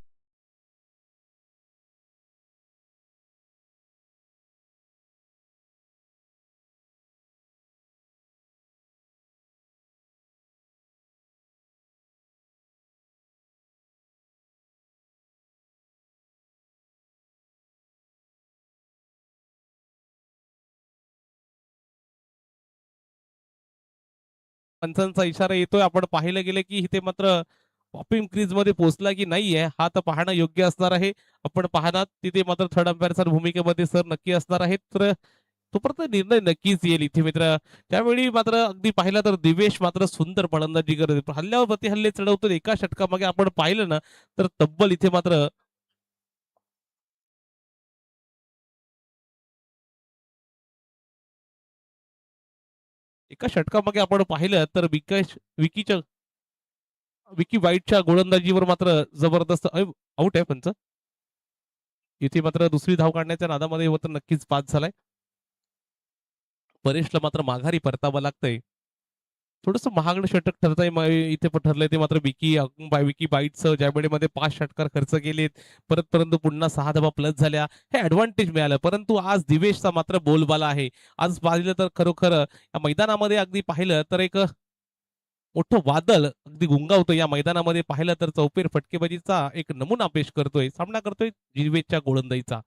पंचांचा इशारा येतोय. आपण पाहिलं गेलं की इथे मात्र पॉपिंग क्रीज मध्ये पोहोचला की नाहीये हा तर पाहणं योग्य असणार आहे. आपण पाहणार तिथे मात्र थर्ड अंपायरच्या भूमिकेमध्ये सर नक्की असणार आहेत. तर तोपर्यंत निर्णय नक्कीच येईल इथे मित्र. त्यावेळी मात्र अगदी पाहिलं तर दिवेश मात्र सुंदर फलंदाजी करत आहे. हल्ल्यावर प्रतिहल्ले चढवतो. एका षटकामागे आपण पाहिलं ना तर तब्बल इथे मात्र एका षटकामागे आपण पाहिलं तर विकी वाईटच्या गोलंदाजीवर मात्र जबरदस्त आउट आहे पंच. इथे मात्र दुसरी धाव काढण्याच्या नादामध्ये मात्र नक्कीच पास झालाय. परेशला मात्र माघारी परतावं लागतंय. थोडंसं महागडं षटक ठरतंय इथे पण ठरलंय ते मात्र विकी बाईटचं ज्या वेळेमध्ये 5 षटकार खर्च केलेत. परंतु पुन्हा 6 धावा प्लस झाल्या. हे ऍडव्हान्टेज मिळालं. परंतु आज दिवेशचा मात्र बोलबाला आहे. आज पाहिलं तर खरोखर या मैदानामध्ये अगदी पाहिलं तर एक मोठं वादळ अगदी गुंगावतोय. या मैदानामध्ये पाहिलं तर चौफेर फटकेबाजीचा एक नमुना पेश करतोय. सामना करतोय दिवेशच्या गोलंदाजीचा.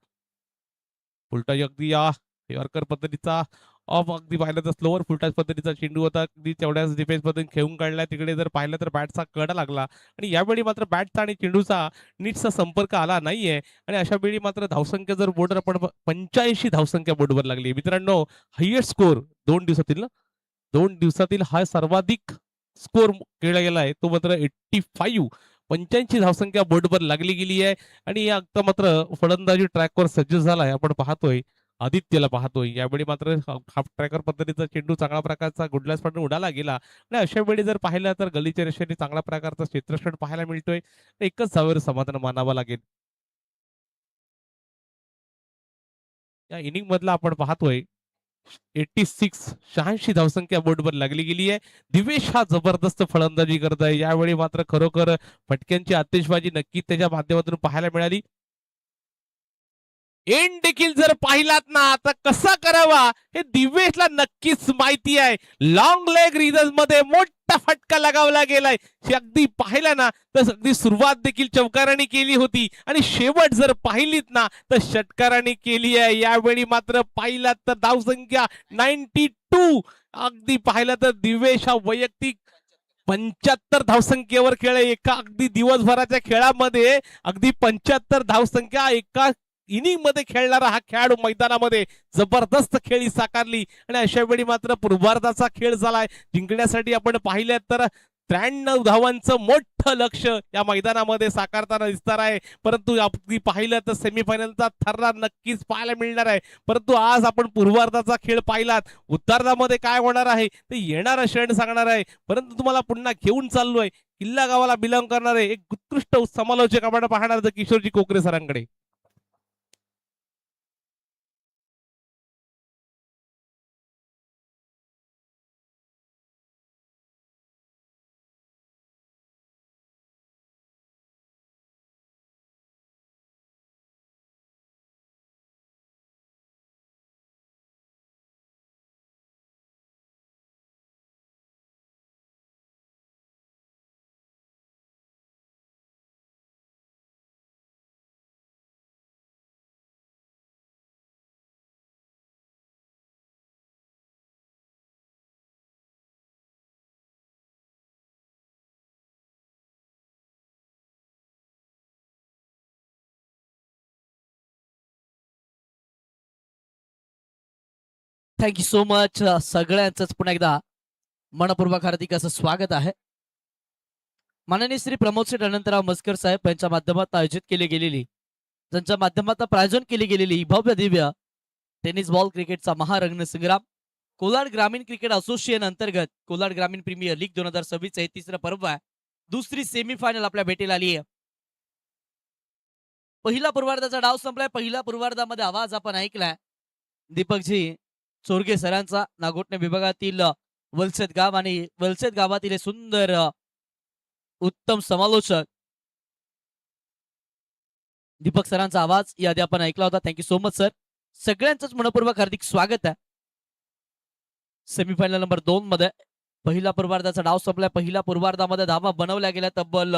फुलटाची अगदी या यॉर्कर पद्धतीचा ऑफ अगदी पाहिलं तर स्लोअर फुलटाच पद्धतीचा चेंडू होता. अगदी तेवढ्याच डिफेन्स मधून खेळून काढला. तिकडे जर पाहिलं तर बॅटचा कडा लागला आणि यावेळी मात्र बॅटचा आणि चेंडूचा नीटचा संपर्क आला नाहीये. आणि अशा वेळी मात्र धावसंख्या जर बोर्डवर आपण 85 धावसंख्या बोर्डवर लागली मित्रांनो. हायएस्ट स्कोर 2 दिवसातील ना 2 दिवसातील हा सर्वाधिक स्कोर केला गेला आहे. तो मात्र 85 धावसंख्या बोर्डवर लागली गेली आहे. आणि या आता मात्र फलंदाजी ट्रॅकवर सज्ज झालाय. आपण पाहतोय आदित्यला पाहतोय. यावेळी मात्र हाफ ट्रॅकर पद्धतीचा चेंडू चांगल्या प्रकारचा गुडलास पासून उडाला गेला. आणि अशा वेळी जर पाहिलं तर गलीच्या रेषेने चांगल्या प्रकारचा क्षेत्रक्षण पाहायला मिळतोय. एकच धावेवर समाधान मानावं लागेल. या इनिंग मधला आपण पाहतोय 86 धावसंख्या बोर्डवर लागली गेली आहे. दिवेश हा जबरदस्त फलंदाजी करत आहे. यावेळी मात्र खरोखर फटक्यांची आतिषबाजी नक्की त्याच्या माध्यमातून पाहायला मिळाली. एंड देखील जर पाहिलात ना आता कसा करावा हे दिवेशला नक्कीच माहिती आहे. लॉंग लेग रिदम मध्ये मोठा फटका लगावला गेलाय. अगदी पाहिला ना तर अगदी सुरुवात देखील चौकाराने केली होती आणि शेवट जर पाहिलीत ना तर षटकाराने केली आहे. यावेळी मात्र पाहिलात तर धावसंख्या 92. अगदी पाहिलं तर दिवेश हा वैयक्तिक 75 धावसंख्येवर खेळ एका अगदी दिवसभराच्या खेळामध्ये अगदी 75 धावसंख्या एका इनिंग मध्ये खेळणारा हा खेळाडू मैदानामध्ये जबरदस्त खेळी साकारली. आणि अशा वेळी मात्र पूर्वार्धाचा खेळ झालाय. जिंकण्यासाठी आपण पाहिलं तर 93 धावांचं मोठं लक्ष या मैदानामध्ये साकारताना दिसणार आहे. परंतु अगदी पाहिलं तर सेमीफायनलचा थर्रा नक्कीच पाहायला मिळणार आहे. परंतु आज आपण पूर्वार्धाचा खेळ पाहिलात. उत्तरार्धामध्ये काय होणार आहे ते येणारा क्षण सांगणार आहे. परंतु तुम्हाला पुन्हा घेऊन चाललोय किल्ला गावाला बिलॉंग करणारे एक उत्कृष्ट समालोचक आपण पाहणार किशोरजी कोकरे सरांकडे. Thank you so much. सगळ्यांचंच पुन्हा एकदा मनपूर्वक हार्दिक असं स्वागत आहे. माननीय श्री प्रमोद शेठ अनंतराव मस्कर साहेब यांच्या माध्यमातून आयोजित केली गेलेली, त्यांच्या माध्यमातून प्रायोजन केली गेलेली भव्य दिव्य टेनिस बॉल क्रिकेटचा महारंगसंग्राम कोलाड ग्रामीण क्रिकेट असोसिएशन अंतर्गत कोलाड ग्रामीण प्रीमियर लीग 2026 हे तिसरं पर्व आहे. दुसरी सेमीफायनल आपल्या भेटीला आली आहे. पहिला पूर्वार्धाचा डाव संपलाय. पहिल्या पूर्वार्धामध्ये आवाज आपण ऐकलाय दीपकजी चोरगे सरांचा, नागोठणे विभागातील वलसेत गाव आणि वलसेत गावातील हे सुंदर उत्तम समालोचक दीपक सरांचा आवाज याआधी आपण ऐकला होता. Thank you so much sir. सगळ्यांचंच मनपूर्वक हार्दिक स्वागत आहे. सेमीफायनल नंबर 2 मध्ये पहिला पूर्वार्धाचा डाव संपलाय. पहिल्या पूर्वार्धामध्ये धावा बनवल्या गेल्या तब्बल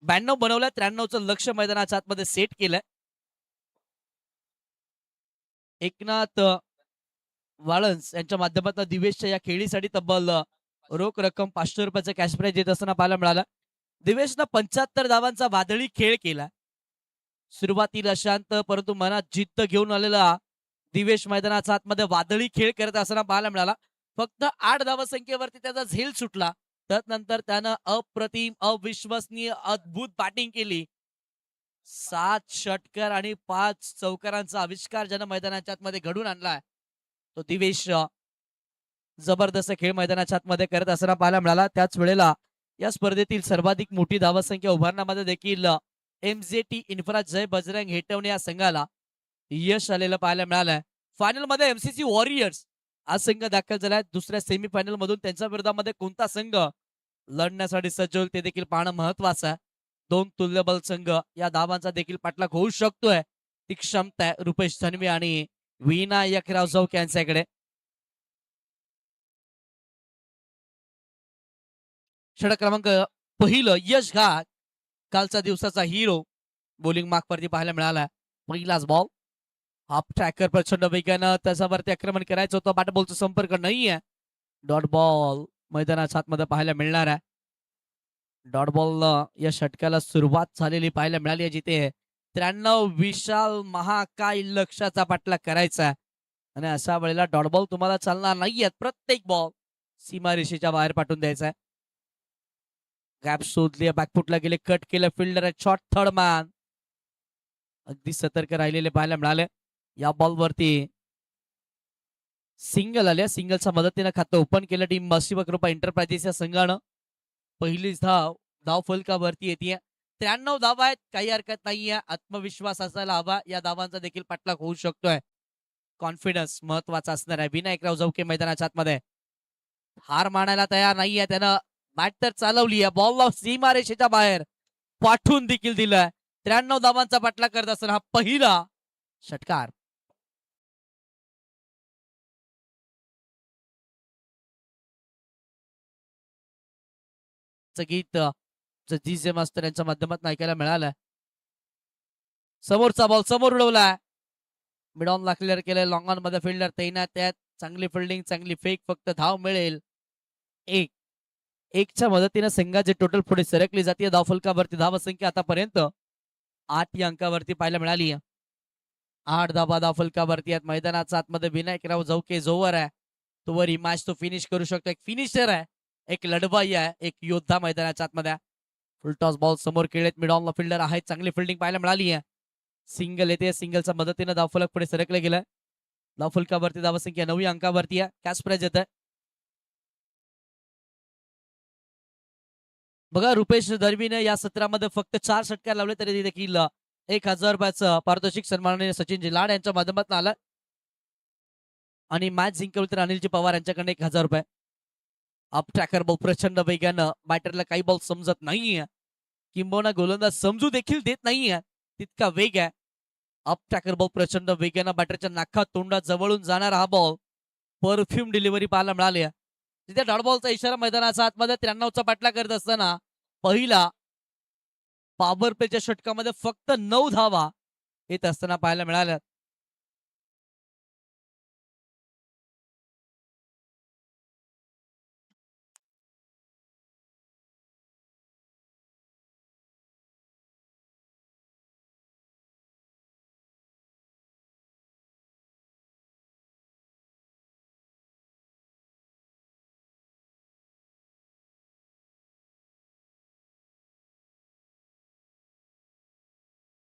92 बनवल्या. 93चं लक्ष मैदानाच्या आतमध्ये सेट केलंय. एकनाथ वाळंस यांच्या माध्यमातून दिवेशच्या या खेळीसाठी तब्बल रोख रक्कम 500 रुपयाचं कॅश प्राइज देत असताना पाहायला मिळाला. दिवेशनं 75 धावांचा वादळी खेळ केला. सुरुवातीला शांत परंतु मनात जिद्द घेऊन आलेला दिवेश मैदानाच्या आतमध्ये वादळी खेळ करत असताना पाहायला मिळाला. फक्त 8 धावसंख्येवरती त्याचा झेल सुटला. त्यानंतर त्यानं अप्रतिम अविश्वसनीय अद्भुत बॅटिंग केली. 7 षटकार आणि 5 चौकारांचा आविष्कार ज्यानं मैदानाच्या आतमध्ये घडून आणलाय तो दिवेश जबरदस्त खेळ मैदानाच्या आतमध्ये करत असताना पाहायला मिळाला. त्याच वेळेला या स्पर्धेतील सर्वाधिक मोठी धावसंख्या उभारण्यामध्ये देखील MJT इन्फ्रा जय बजरंग हेटवणे या संघाला यश आलेलं पाहायला मिळालंय. फायनल मध्ये MCC वॉरियर्स हा संघ दाखल झालाय. दुसऱ्या सेमीफायनल मधून त्यांच्या विरोधामध्ये कोणता संघ लढण्यासाठी सज्ज होईल ते देखील पाहणं महत्वाचं आहे. 2 तुल्यबल संघ या धावांचा देखील पाठलाग होऊ शकतोय ती क्षमता आहे रुपेश धनवे आणि विनायकराव चौक यांच्याकडे. षटक क्रमांक पहिलं यश घाट कालच्या दिवसाचा हिरो बॉलिंग मार्कवरती पाहायला मिळाला. पहिलाच बॉल हाफ ट्रॅकर प्रचंड वेगानं त्याच्यावरती आक्रमण करायचं होतं. बॅट बॉलचा संपर्क नाहीये. डॉट बॉल मैदानाच्या आतमध्ये पाहायला मिळणार आहे. डॉट बॉल या षटकाला सुरुवात झालेली पाहायला मिळाली आहे जिथे 93 विशाल महाकाय लक्षाचा पाठलाग करायचा आहे आणि अशा वेळेला डॉट बॉल तुम्हाला चालणार नाहीये. प्रत्येक बॉल सीमारेषेच्या बाहेर पाठवून द्यायचा आहे. गॅप शोधली, बॅकफुटला गेले, कट केलं, फिल्डर शॉट थर्ड मॅन अगदी सतर्क राहिलेले पाहायला मिळाले. या बॉलवरती सिंगल आल्या. सिंगलच्या मदतीनं खातं ओपन केलं टीम शिवकृपा एंटरप्राइजेस या संघानं. पहिलीच धाव फलकावरती येते. 93 धावा आहेत, काही हरकत नाहीये. आत्मविश्वास असायला हवा. या धावांचा देखील पाठलाग होऊ शकतोय. कॉन्फिडन्स महत्वाचा असणार आहे. विनायकराव जवके मैदानाच्या आतमध्ये हार मानायला तयार नाहीये. त्यानं बॅट तर चालवली आहे, बॉल सीमारेषेच्या बाहेर पाठवून देखील दिलाय. 93 धावांचा पाठलाग करत असताना हा पहिला षटकार. गीत जीजे मास्तर यांच्या माध्यमातून ऐकायला मिळालं. समोरचा बॉल समोर उडवलाय. मिड ऑन ला क्लिअर केलंय. लॉंग ऑन मध्ये फिल्डर तैनात त्यात चांगली फिल्डिंग चांगली फेक. फक्त धाव मिळेल एकच्या मदतीने संघाची टोटल पुढे सरकली जाते. धावफलकावरती धावसंख्या आतापर्यंत 8 या अंकावरती पाहायला मिळाली. 8 धावा धावफलकावरती आहेत. मैदानाचा आतमध्ये विनायकराव जवके जोवर आहे तोवर ही मॅच तो फिनिश करू शकतो. एक फिनिशर आहे, एक लढवाई आहे, एक योद्धा मैदानाच्या आतमध्ये. फुल टॉस बॉल समोर खेळत मिड ऑन फिल्डर आहे. चांगली फिल्डिंग पाहायला मिळाली आहे. सिंगल येते. सिंगलच्या मदतीने धावफलक पुढे सरकले गेलाय. धावफलकावरती धावसंख्या 9 अंकावरती आहे. कॅश प्राइज येत आहे. बघा रुपेश दरवीने या सत्रामध्ये फक्त 4 षटकार लावले तरी देखील 1000 रुपयाचं पारितोषिक सन्माननीय सचिनजी लाड यांच्या माध्यमातून आलं आणि मॅच जिंकवली तर अनिलजी पवार यांच्याकडे 1000 रुपये. अप ट्रॅकर बॉल प्रचंड वेगानं. बॅटरला काही बॉल समजत नाहीये, किंबहुना गोलंदाज समजू देखील देत नाहीये तितका वेग आहे. अप ट्रॅकर बॉल प्रचंड वेगानं बॅटरच्या नाकात तोंडात जवळून जाणारा हा बॉल परफ्यूम डिलिव्हरी पाहायला मिळाली. तिथे डॉट बॉलचा इशारा मैदानाच्या आतमध्ये 93चा पाठलाग करत असताना पहिला पॉवर प्लेच्या षटकामध्ये फक्त 9 धावा येत असताना पाहायला मिळाल्या.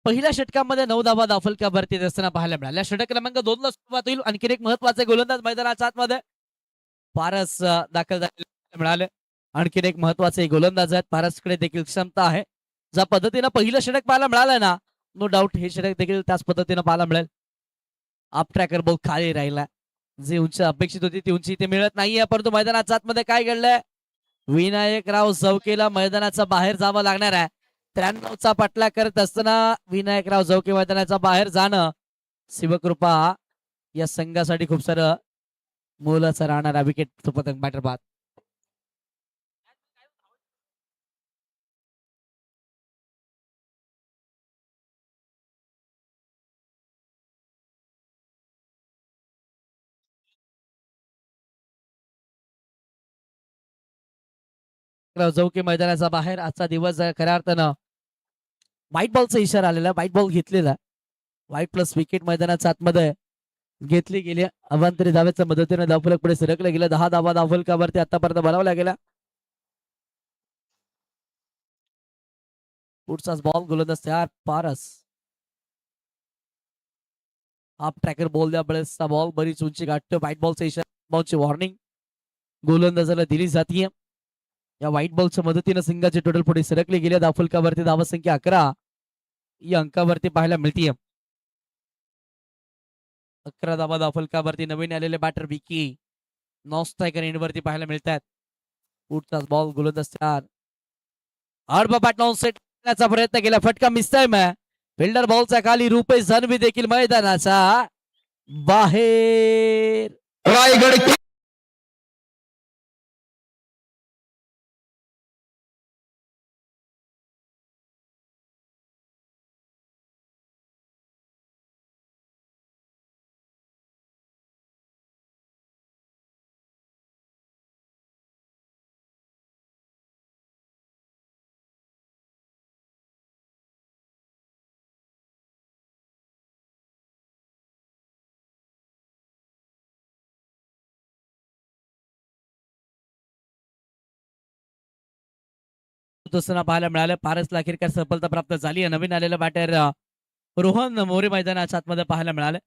पहिल्या षटकामध्ये 9 धावा दाफलकावरती येत असताना पाहायला मिळाल्या. षटक क्रमांक 2 ला सुरुवात होईल. आणखी एक महत्वाचे गोलंदाज मैदानाच्या आतमध्ये पारस दाखल झालेले मिळाले. आणखीन एक महत्वाचे गोलंदाज आहेत. पारसकडे देखील क्षमता आहे. ज्या पद्धतीनं पहिलं षटक पाहायला मिळालं ना, नो डाऊट हे षटक देखील त्याच पद्धतीनं पाहायला मिळेल. अप ट्रॅकर बॉल खाली राहिला. जी उंची अपेक्षित होती ती उंची इथे मिळत नाहीये. परंतु मैदानाच्या आतमध्ये काय घडलंय, विनायकराव चौकेला मैदानाचा बाहेर जावं लागणार आहे. 93चा पटला करत असताना विनायकराव चौके मैदानाचा बाहेर जाणं शिवकृपा या संघासाठी खूप सारं मोलाचं राहणारा विकेट पतंग बॅटर बाद. चौके मैदानाचा बाहेर आजचा दिवस खऱ्या अर्थानं व्हाईट बॉलचा इशारा आलेला. व्हाईट बॉल घेतलेला. व्हाईट प्लस विकेट मैदानाच्या आतमध्ये घेतली गेली. अवांतरी धावेच्या मदतीने धावफलक पुढे सरकलं गेलं. 10 धावा धावफलकावरती आतापर्यंत बनवल्या गेल्या. पुढचाच बॉल गोलंदाज तयार. पारस हाफ ट्रॅकर बॉल द्या बळेसचा बॉल बरीच उंची गाठतो. व्हाईट बॉलचा इशारा, बॉलची वॉर्निंग गोलंदाजाला दिली जाते. या व्हाईट बॉलच्या मदतीने संघाचे टोटल पुढे सरकले गेले. धावफलकावरती धावा संख्या 11 या अंकावरती पाहायला मिळतीये. 11 धावा धावफलकावरती नवीन आलेले बॅटर विकी नॉन स्ट्रायकर एंडवरती पाहायला मिळतात. पुढचाच बॉल गोलंदाज तयार. हार्ड बॅट नॉन सेट करण्याचा प्रयत्न केला. फटका मिस टाइम आहे. फिल्डर बॉलच्या खाली रुपेश जानवी देखील मैदानाचा बाहेर. रायगड असताना पाहायला मिळालं. पारसला अखेरकार सफलता प्राप्त झाली आहे. नवीन आलेला बॅटर रोहन मोरे मैदानाच्या आतमध्ये पाहायला मिळाले.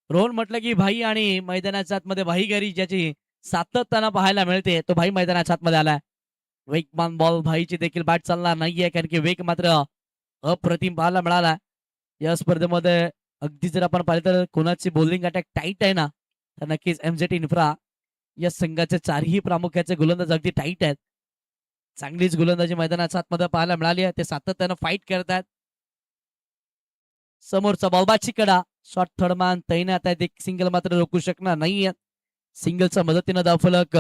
रोहन म्हटलं की भाई आणि मैदानाच्या आतमध्ये भाईगिरी ज्याची सातत्यानं पाहायला मिळते तो भाई मैदानाच्या आतमध्ये आलाय. वेगवान बॉल भाईची देखील बॅट चालणार नाहीये कारण की वेग मात्र अप्रतिम पाहायला मिळाला. या स्पर्धेमध्ये अगदी जर आपण पाहिलं तर कोणाची बॉलिंग अटॅक टाईट आहे ना तर नक्कीच MZ इन्फ्रा या संघाचे चारही प्रामुख्याचे गोलंदाज अगदी टाईट आहेत. चांगलीच गोलंदाजी मैदानाच्या आतमध्ये पाहायला मिळाली आहे. ते सातत्यानं फाईट करतात. समोरचा बॉलबाची कडा शॉर्ट थर्डमॅन तैनात आहेत. एक सिंगल मात्र रोखू शकणार नाहीये. सिंगलच्या मदतीनं धावफलक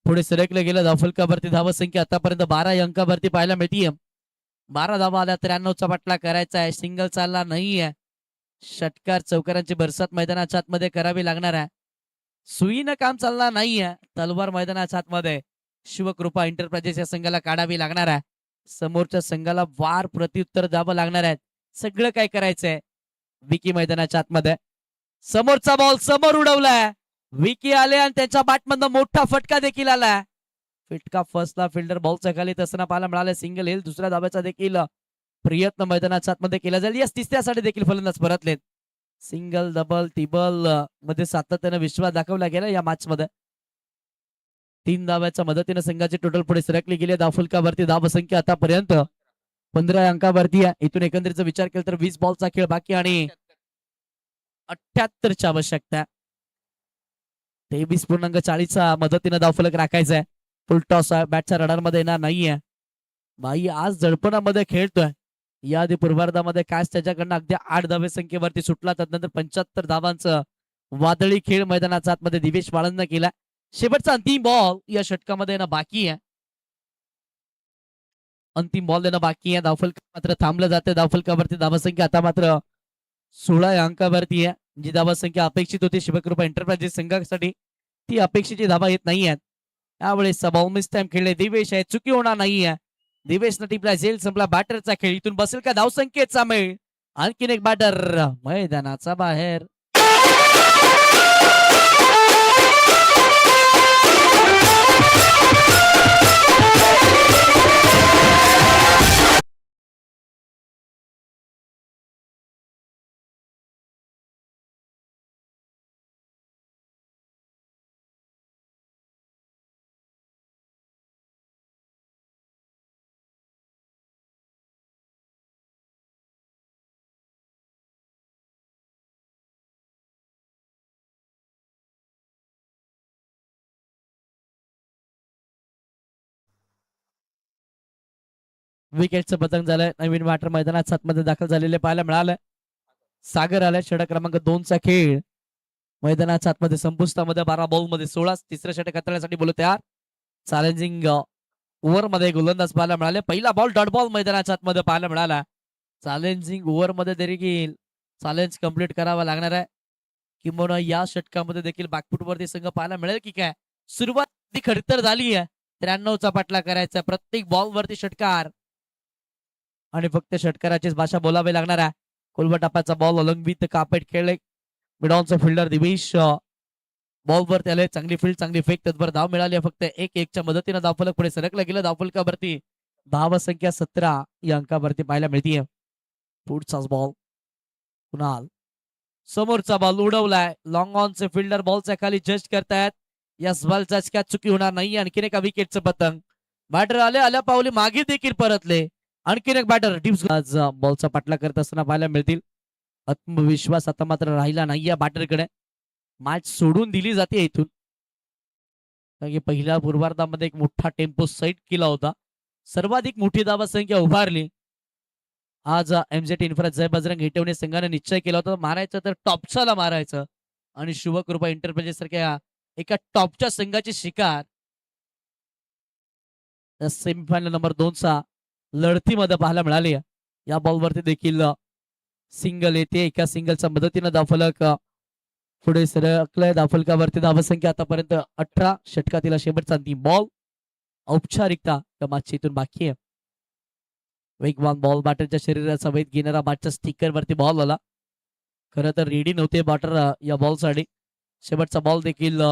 पुढे सरकलं गेलं. धावफलकावरती धावा संख्या आतापर्यंत 12 या अंकावरती पाहायला मिळतीये. 12 धावा आल्या. 93चा पटला करायचा आहे. सिंगल चालला नाहीये. षटकार चौकारांची बरसात मैदानाच्या आतमध्ये करावी लागणार आहे. सुईनं काम चालणार नाहीये. तलवार मैदानाच्या आतमध्ये शिवकृपा एंटरप्राइजेस या संघाला काढावी लागणार आहे. समोरच्या संघाला वार प्रत्युत्तर द्यावं लागणार आहे. सगळं काय करायचंय. विकी मैदानाच्या आतमध्ये समोरचा बॉल समोर उडवलाय. विकी आले आणि त्यांच्या बॅटमधनं मोठा फटका देखील आलाय. फटका फर्स्टला फिल्डर बॉलच्या खाली असताना पाहायला मिळालं. सिंगल येईल. दुसऱ्या धाब्याचा देखील प्रयत्न मैदानाच्या आतमध्ये केला जाईल. या तिसऱ्यासाठी देखील फलंदाज परतलेत. सिंगल डबल टिबल मध्ये सातत्याने विश्वास दाखवला गेला. या मॅच मध्ये 3 धाव्याच्या मदतीने संघाचे टोटल पुढे सरकले गेले. धावफलकावरती धावसंख्या आतापर्यंत 15 अंकावरती आहे. इथून एकंदरीत विचार केला तर 20 बॉलचा खेळ बाकी आणि 78ची आवश्यकता. 23.40च्या मदतीने धावफलक राखायचा आहे. फुल टॉस आहे. बॅटच्या रडारमध्ये येणार नाहीये. बाई आज जडपणामध्ये खेळतोय. या आधी पूर्वार्धामध्ये काच त्याच्याकडनं अगदी 8 धावे संख्येवरती सुटला. त्यानंतर 75 धावांचं वादळी खेळ मैदानाच्या आतमध्ये दिवेश वाळंदनं केला. शेवटचा अंतिम बॉल या षटकामध्ये येणं बाकी आहे. अंतिम बॉल देणं बाकी आहे. धावफलक मात्र थांबलं जाते. धावफलकावरती धावसंख्या आता मात्र 16 या अंकावरती आहे. जी धावसंख्या अपेक्षित होती शिवकृपा एंटरप्राइजेस संघासाठी ती अपेक्षित धावा येत नाहीये. यावेळेस बॉल मिस टाइम खेळले दिवेश आहे. चुकी होणार नाहीये. दिवेशनं टिपला झेल संपला. बॅटरचा खेळ. इथून बसेल का धावसंख्येचा मेळ. आणखीन एक बॅटर मैदानाचा बाहेर. विकेटचं पतंग झालंय. नवीन बॅटर मैदानात सातमध्ये दाखल झालेले पाहायला मिळालं. सागर आलाय. षटक क्रमांक 2चा खेळ मैदानात सातमध्ये संपुष्टामध्ये 12 बॉलमध्ये 16. तिसऱ्या षटक हाताळण्यासाठी बोलू तयार. चॅलेंजिंग ओव्हर मध्ये गोलंदाज पाहायला मिळाले. पहिला बॉल डॉट बॉल मैदानाच्या आतमध्ये पाहायला मिळाला. चॅलेंजिंग ओव्हर मध्ये देखील चॅलेंज कम्प्लीट करावा लागणार आहे. किंबहुना या षटकामध्ये देखील बॅकफुटवरती संघ पाहायला मिळेल की काय. सुरुवात ती खडतर झाली आहे. 93चा पाटला करायचा. प्रत्येक बॉल वरती षटकार आणि फक्त षटकाराचीच भाषा बोलावी लागणार आहे. कोलबटापाचा बॉल अवलंबित कापेट खेळले. मिडॉनचा फिल्डर दिवेश बॉल वरती आले. चांगली फील्ड चांगली फेक तत्पर धाव मिळाली. फक्त 1-1च्या मदतीने धावफलक पुढे सरकलं गेलं. धावफलकावरती धाव संख्या 17 या अंकावरती पाहायला मिळतीये. पुढचाच बॉल कुणाल समोरचा बॉल उडवलाय. लॉंग ऑनचे फिल्डर बॉलच्या खाली जस्ट करतायत. या बॉलचा काय चुकी होणार नाही. आणखीन एका विकेटचं पतंग. बॅटर आले आल्या पावली मागे देखील परतले. आणखीन एक बॅटर टिप्स आज बॉलचा पाठला करत असताना पाहायला मिळतील. आत्मविश्वास आता मात्र राहिला नाही या बॅटरकडे. मॅच सोडून दिली जाते इथून. कारण की पहिल्या पूर्वार्धामध्ये एक मोठा टेम्पो सेट केला होता. सर्वाधिक मोठी धावा संख्या उभारली. आज एमजेटी इन्फ्रा जय बजरंग हिटवणे संघाने निश्चय केला होता. मारायचं तर टॉपचाला मारायचं आणि शुभकृपा इंटरप्राइजेस सारख्या एका टॉपच्या संघाची शिकार सेमीफायनल नंबर 2चा लढतीमध्ये पाहायला मिळाली. या बॉलवरती देखील सिंगल येते. एका सिंगलच्या मदतीने धावफलक पुढे सरकलंय. धावफलकावरती धावसंख्या आतापर्यंत 18. षटकातील शेवटचा अंतिम बॉल. औपचारिकता मॅचच्या इथून बाकी आहे. वेगवान बॉल बॅटरच्या शरीराचा वेध घेणारा बॅटच्या स्टिकर वरती बॉल आला. खरं तर रेडी नव्हते बॅटर या बॉलसाठी. शेवटचा बॉल देखील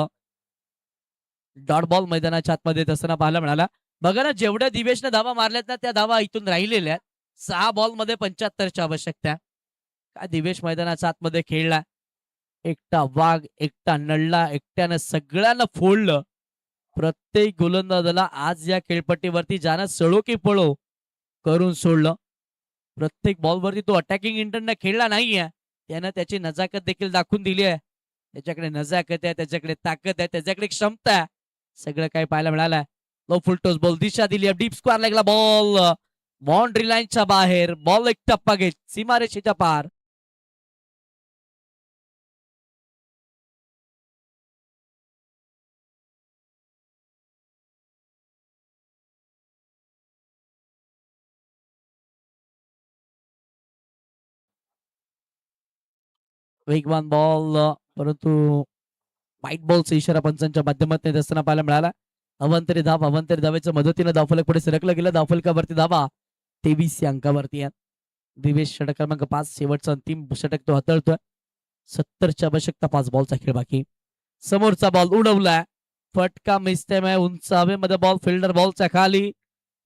डॉट बॉल मैदानाच्या आतमध्ये येत असताना पाहायला मिळाला. बघा ना जेवढ्या दिवेशने धावा मारल्यात ना त्या धावा इथून राहिलेल्या आहेत. 6 बॉल मध्ये 75ची आवश्यकता. काय दिवेश मैदानाच्या आतमध्ये खेळला. एकटा वाघ एकटा नळला. एकट्यानं सगळ्यांना फोडलं. प्रत्येक गोलंदाजाला आज या खेळपट्टीवरती जाणं सळो की पळो करून सोडलं. प्रत्येक बॉलवरती तो अटॅकिंग इंटरने खेळला नाहीये. त्यानं त्याची नजाकत देखील दाखवून दिली आहे. त्याच्याकडे नजाकत आहे. त्याच्याकडे ताकद आहे. त्याच्याकडे क्षमता आहे. सगळं काही पाहायला मिळालंय. लो फुलटोस बॉल दिशा दिली. डीप स्क्वेअर लागला बॉल. बाउंड्री लाईनच्या बाहेर. बॉल एक टप्पा घेत सीमारेषेच्या पार. वेगवान बॉल परंतु व्हाईट बॉलचा इशारा पंचांच्या माध्यमातून येत असताना पाहायला मिळाला. अवंतरी धावेच्या मदतीने धावफलक पुढे सरकलं गेलं. धावफलकावरती धावा 23 या अंकावरती आहे. दिवेश षटक क्रमांक 5 शेवटचा अंतिम षटक तो हाताळतोय. 70ची आवश्यकता. 5 बॉलचा खेळ बाकी. समोरचा बॉल उडवलाय. फटका मिसते उंच हवेमध्ये बॉल फिल्डर बॉलच्या खाली.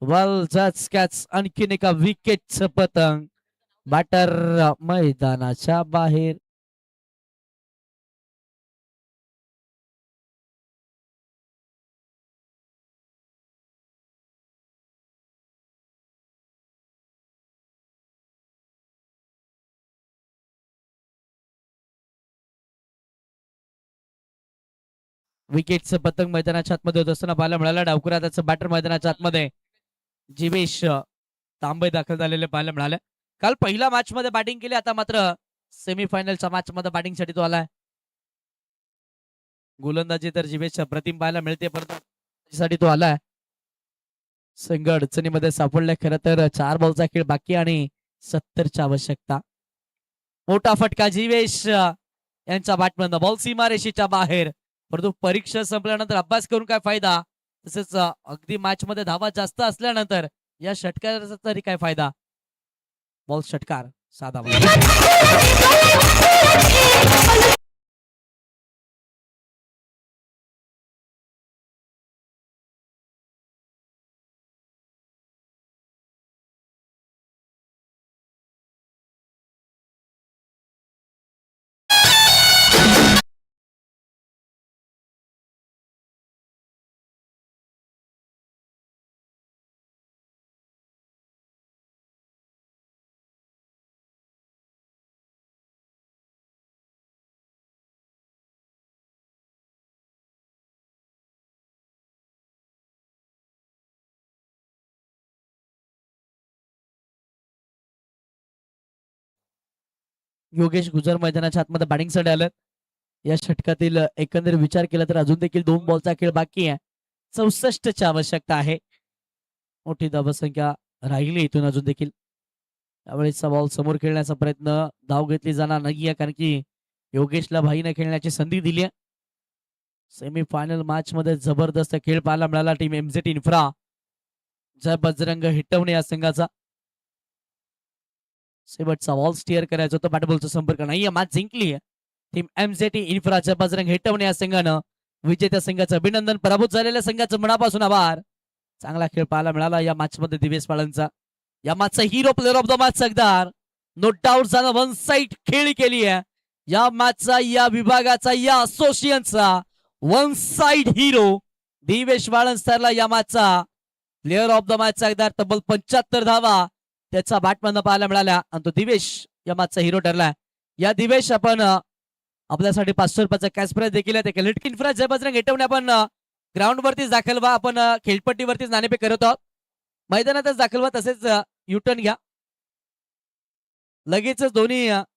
वेल जज कॅच. आणखीन एका विकेटचं पतंग. बॅटर मैदानाच्या बाहेर. विकेटचं पतंग मैदानाच्या आतमध्ये होत असताना पाहायला मिळाला. डावकुरा त्याचं बॅटर मैदानाच्या आतमध्ये जिवेश तांबे दाखल झालेले पाहायला मिळाले. काल पहिल्या मॅच मध्ये बॅटिंग केली. आता मात्र सेमीफायनलच्या मॅच मध्ये बॅटिंग साठी तो आलाय. गोलंदाजी तर जिवेश प्रतिम पाहायला मिळते परंतु साठी तो आलाय. संघ अडचणीमध्ये सापडलाय. खरं तर 4 बॉलचा खेळ बाकी आणि 70ची आवश्यकता. मोठा फटका जिवेश यांच्या बॅटमधनं. बॉल सीमारेषेच्या बाहेर. परंतु परीक्षा संपल्यानंतर अभ्यास करून काय फायदा. तसेच अगदी मॅच मध्ये धावा जास्त असल्यानंतर या षटकाराचा तरी काय फायदा. बॉल षटकार साधा. योगेश गुजर मैदानाच्या आतमध्ये बॅटिंगसाठी आलं. या षटकातील एकंदर विचार केला तर अजून देखील 2 बॉलचा खेळ बाकी आहे. 64 ची आवश्यकता आहे. मोठी धावसंख्या राहिली इथून अजून देखील. त्यावेळेसचा बॉल समोर खेळण्याचा प्रयत्न धाव घेतली जाणार नाहीये कारण की योगेशला भाईने खेळण्याची संधी दिली आहे. सेमीफायनल मॅच मध्ये जबरदस्त खेळ पाहायला मिळाला टीम एमझेड इन्फ्रा जय बजरंग हिटवणे या संघाचा. शेवटचा बॉल स्टिअर करायचा होता, बॅटबॉलचा संपर्क नाहीये. मॅच जिंकली आहे टीम एमझेड इन्फ्रा जय बजरंग हिटवणे या संघानं. विजेत्या संघाचं अभिनंदन, पराभूत झालेल्या संघाचं मनापासून आभार. चांगला खेळ पाहायला मिळाला या मॅच मध्ये दिवेश पाळनचा. या मॅचचा hero player of the match सरदार, नो डाऊट झालं. वन साइड खेळी केली आहे या मॅचचा, या विभागाचा, या असोसिएशनचा one side hero Divesh Walanj ठरला या मॅचचा प्लेअर ऑफ द मॅच सरदार. तब्बल 75 धावा त्याचा बॅटमॅन पाहायला मिळाल्या आणि तो दिवेश या मॅचचा हिरो ठरला. या दिवेश आपण आपल्यासाठी 500 रुपयाचा कॅश प्राइज देखील आहे. ते लिटकी इन्फ्रा जय बजरंग हेटवणे आपण ग्राउंड वरतीच दाखल व्हा. आपण खेळपट्टीवरतीच नाणेफेक करत आहोत. मैदानातच दाखल व्हा, तसेच युटर्न घ्या. लगेचच दोन्ही